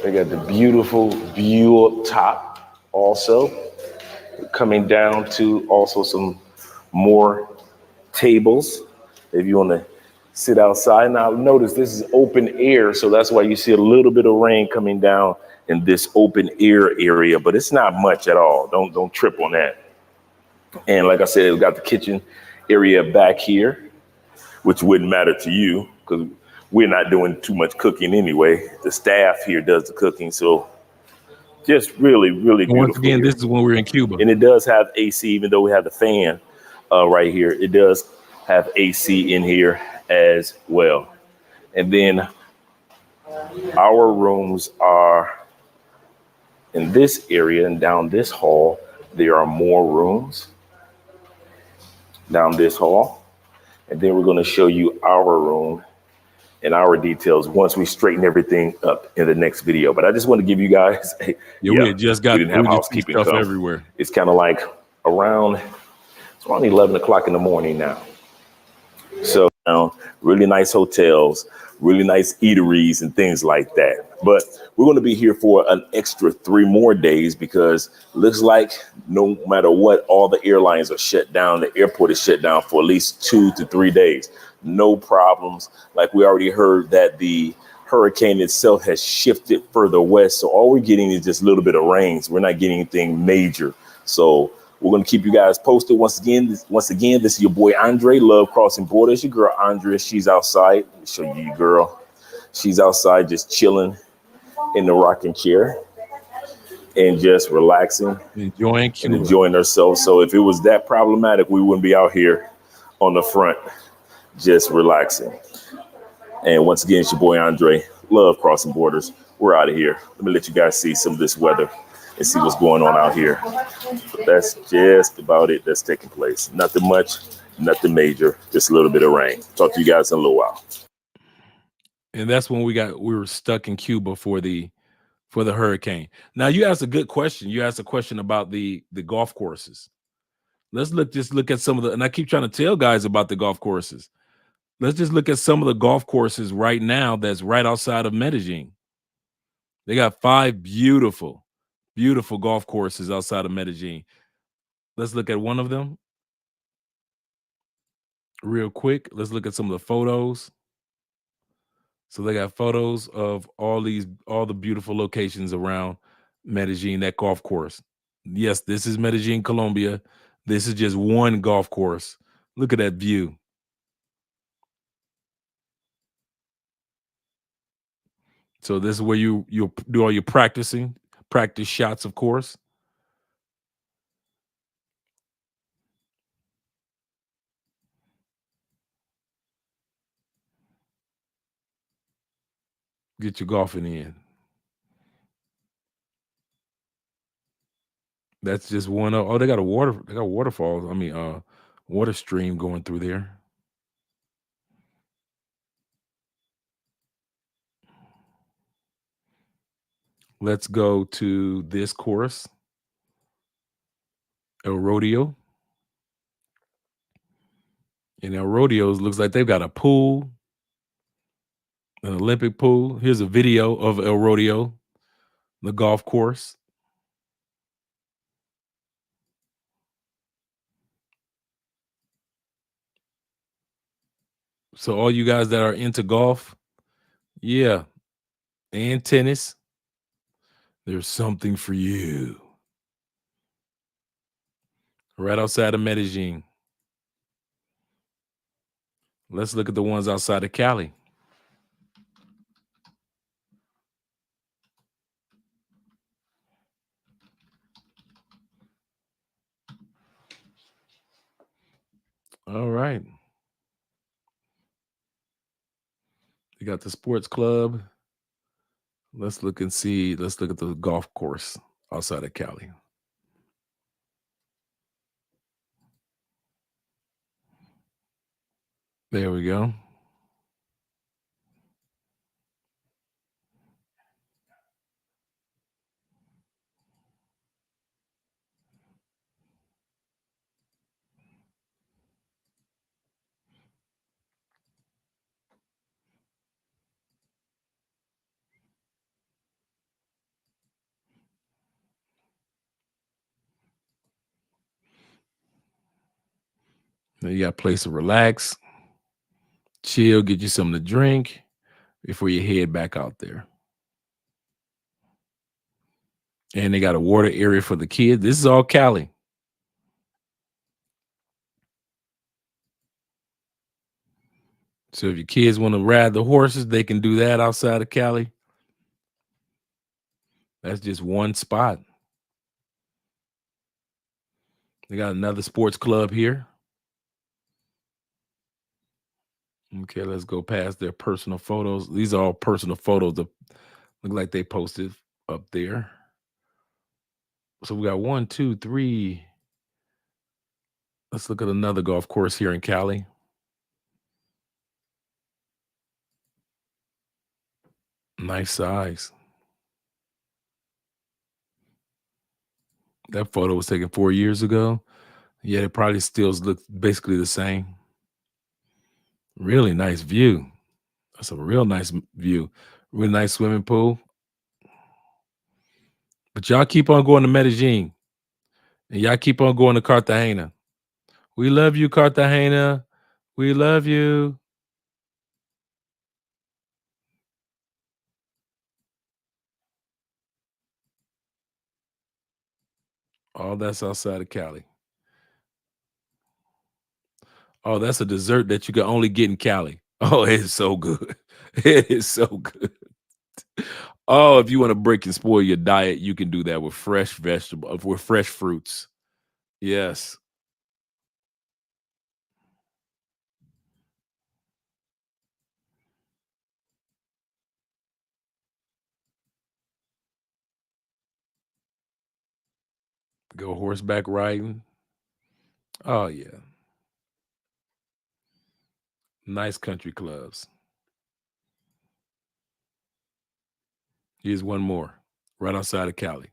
They got the beautiful view up top also. Coming down to also some more tables if you want to sit outside. Now notice this is open air, so that's why you see a little bit of rain coming down in this open air area, but it's not much at all. Don't trip on that. And like I said, we've got the kitchen area back here, which wouldn't matter to you because we're not doing too much cooking anyway. The staff here does the cooking, so just really, really beautiful. Once again, this is when we're in Cuba. And it does have AC, even though we have the fan right here. It does have AC in here as well. And then our rooms are in this area, and down this hall, there are more rooms down this hall. And then we're going to show you our room and our details once we straighten everything up in the next video. But I just want to give you guys we didn't have housekeeping stuff everywhere. It's kind of like around 11 o'clock in the morning now. So really nice hotels, really nice eateries and things like that. But we're going to be here for an extra 3 more days because it looks like no matter what, all the airlines are shut down. The airport is shut down for at least 2 to 3 days. No problems. Like we already heard that the hurricane itself has shifted further west. So all we're getting is just a little bit of rains. We're not getting anything major. So we're going to keep you guys posted. Once again, this is your boy Andre, Love Crossing Borders. Your girl Andrea, she's outside. Let me show you your girl. She's outside just chilling in the rocking chair and just relaxing, enjoying herself. So if it was that problematic, we wouldn't be out here on the front just relaxing. And once again, it's your boy Andre, Love Crossing Borders. We're out of here. Let me let you guys see some of this weather and see what's going on out here. But that's just about it that's taking place. Nothing much, nothing major, just a little bit of rain. Talk to you guys in a little while. And that's when we were stuck in Cuba for the hurricane. Now you asked a good question. You asked a question about the golf courses. Let's look at some of the, and I keep trying to tell guys about the golf courses. Let's just look at some of the golf courses right now that's right outside of Medellin. They got 5 beautiful, beautiful golf courses outside of Medellin. Let's look at one of them real quick. Let's look at some of the photos. So they got photos of all the beautiful locations around Medellin, that golf course. Yes, this is Medellin, Colombia. This is just one golf course. Look at that view. So this is where you'll do all your practice shots, of course. Get your golfing in. That's just one of, oh, they got waterfalls. I mean, water stream going through there. Let's go to this course, El Rodeo. And El Rodeos looks like they've got a pool, an Olympic pool. Here's a video of El Rodeo, the golf course. So all you guys that are into golf, yeah, and tennis, there's something for you. Right outside of Medellin. Let's look at the ones outside of Cali. All right. You got the sports club. Let's look and see. Let's look at the golf course outside of Cali. There we go. Now you got a place to relax, chill, get you something to drink before you head back out there. And they got a water area for the kids. This is all Cali. So if your kids want to ride the horses, they can do that outside of Cali. That's just one spot. They got another sports club here. Okay, let's go past their personal photos. These are all personal photos that look like they posted up there. So we got 1, 2, 3. Let's look at another golf course here in Cali. Nice size. That photo was taken 4 years ago. Yeah, it probably still looks basically the same. Really nice view. That's a real nice view. Really nice swimming pool. But y'all keep on going to Medellin. And y'all keep on going to Cartagena. We love you, Cartagena. We love you. All that's outside of Cali. Oh, that's a dessert that you can only get in Cali. Oh, it's so good. It is so good. Oh, if you want to break and spoil your diet, you can do that with fresh vegetables, with fresh fruits. Yes. Go horseback riding. Oh, yeah. Nice country clubs. Here's one more right outside of Cali.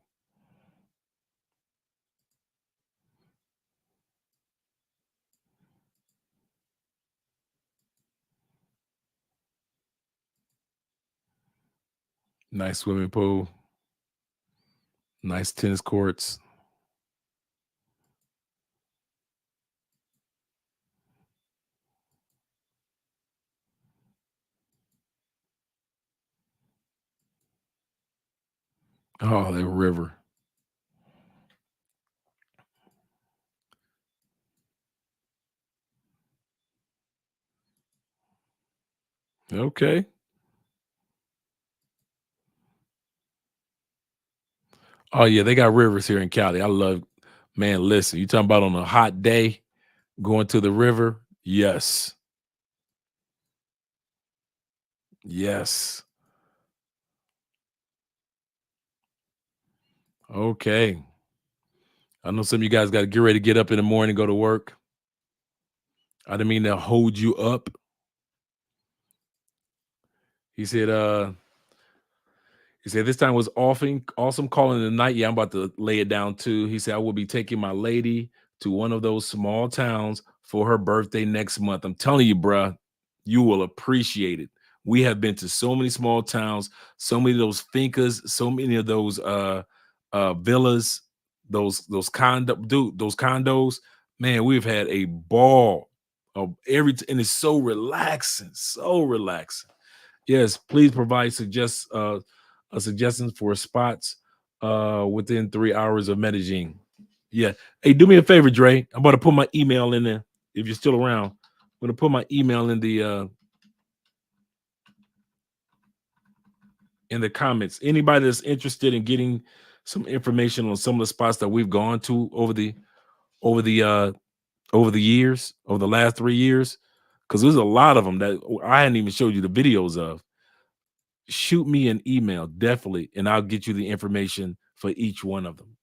Nice swimming pool. Nice tennis courts. Oh, the river. Okay. Oh, yeah, they got rivers here in Cali. I love, man, listen, you talking about on a hot day going to the river? Yes. Yes. Okay. I know some of you guys got to get ready to get up in the morning and go to work. I didn't mean to hold you up. He said, this time was awesome calling it a night. Yeah, I'm about to lay it down too. He said, I will be taking my lady to one of those small towns for her birthday next month. I'm telling you, bruh, you will appreciate it. We have been to so many small towns, so many of those fincas, so many of those villas, those condos. Man, we've had a ball of and it's so relaxing, so relaxing. Yes, please provide suggestions for spots within 3 hours of Medellin. Yeah. Hey, do me a favor, Dre. I'm about to put my email in there. If you're still around, I'm going to put my email in the comments. Anybody that's interested in getting some information on some of the spots that we've gone to over the years, over the last 3 years, because there's a lot of them that I hadn't even showed you the videos of. Shoot me an email, definitely, and I'll get you the information for each one of them.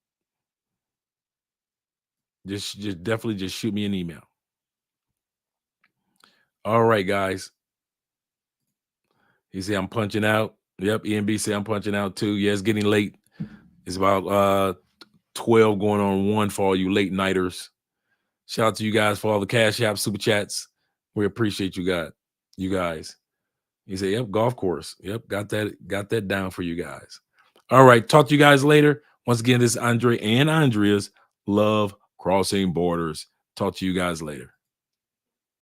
Just definitely just shoot me an email. All right, guys. He said I'm punching out. Yep, EMB said I'm punching out too. Yeah, it's getting late. It's about 12 going on 1 for all you late nighters. Shout out to you guys for all the Cash App super chats. We appreciate you guys. He said, yep, golf course. Yep, got that down for you guys. All right, talk to you guys later. Once again, this is Andre and Andrea's Love Crossing Borders. Talk to you guys later.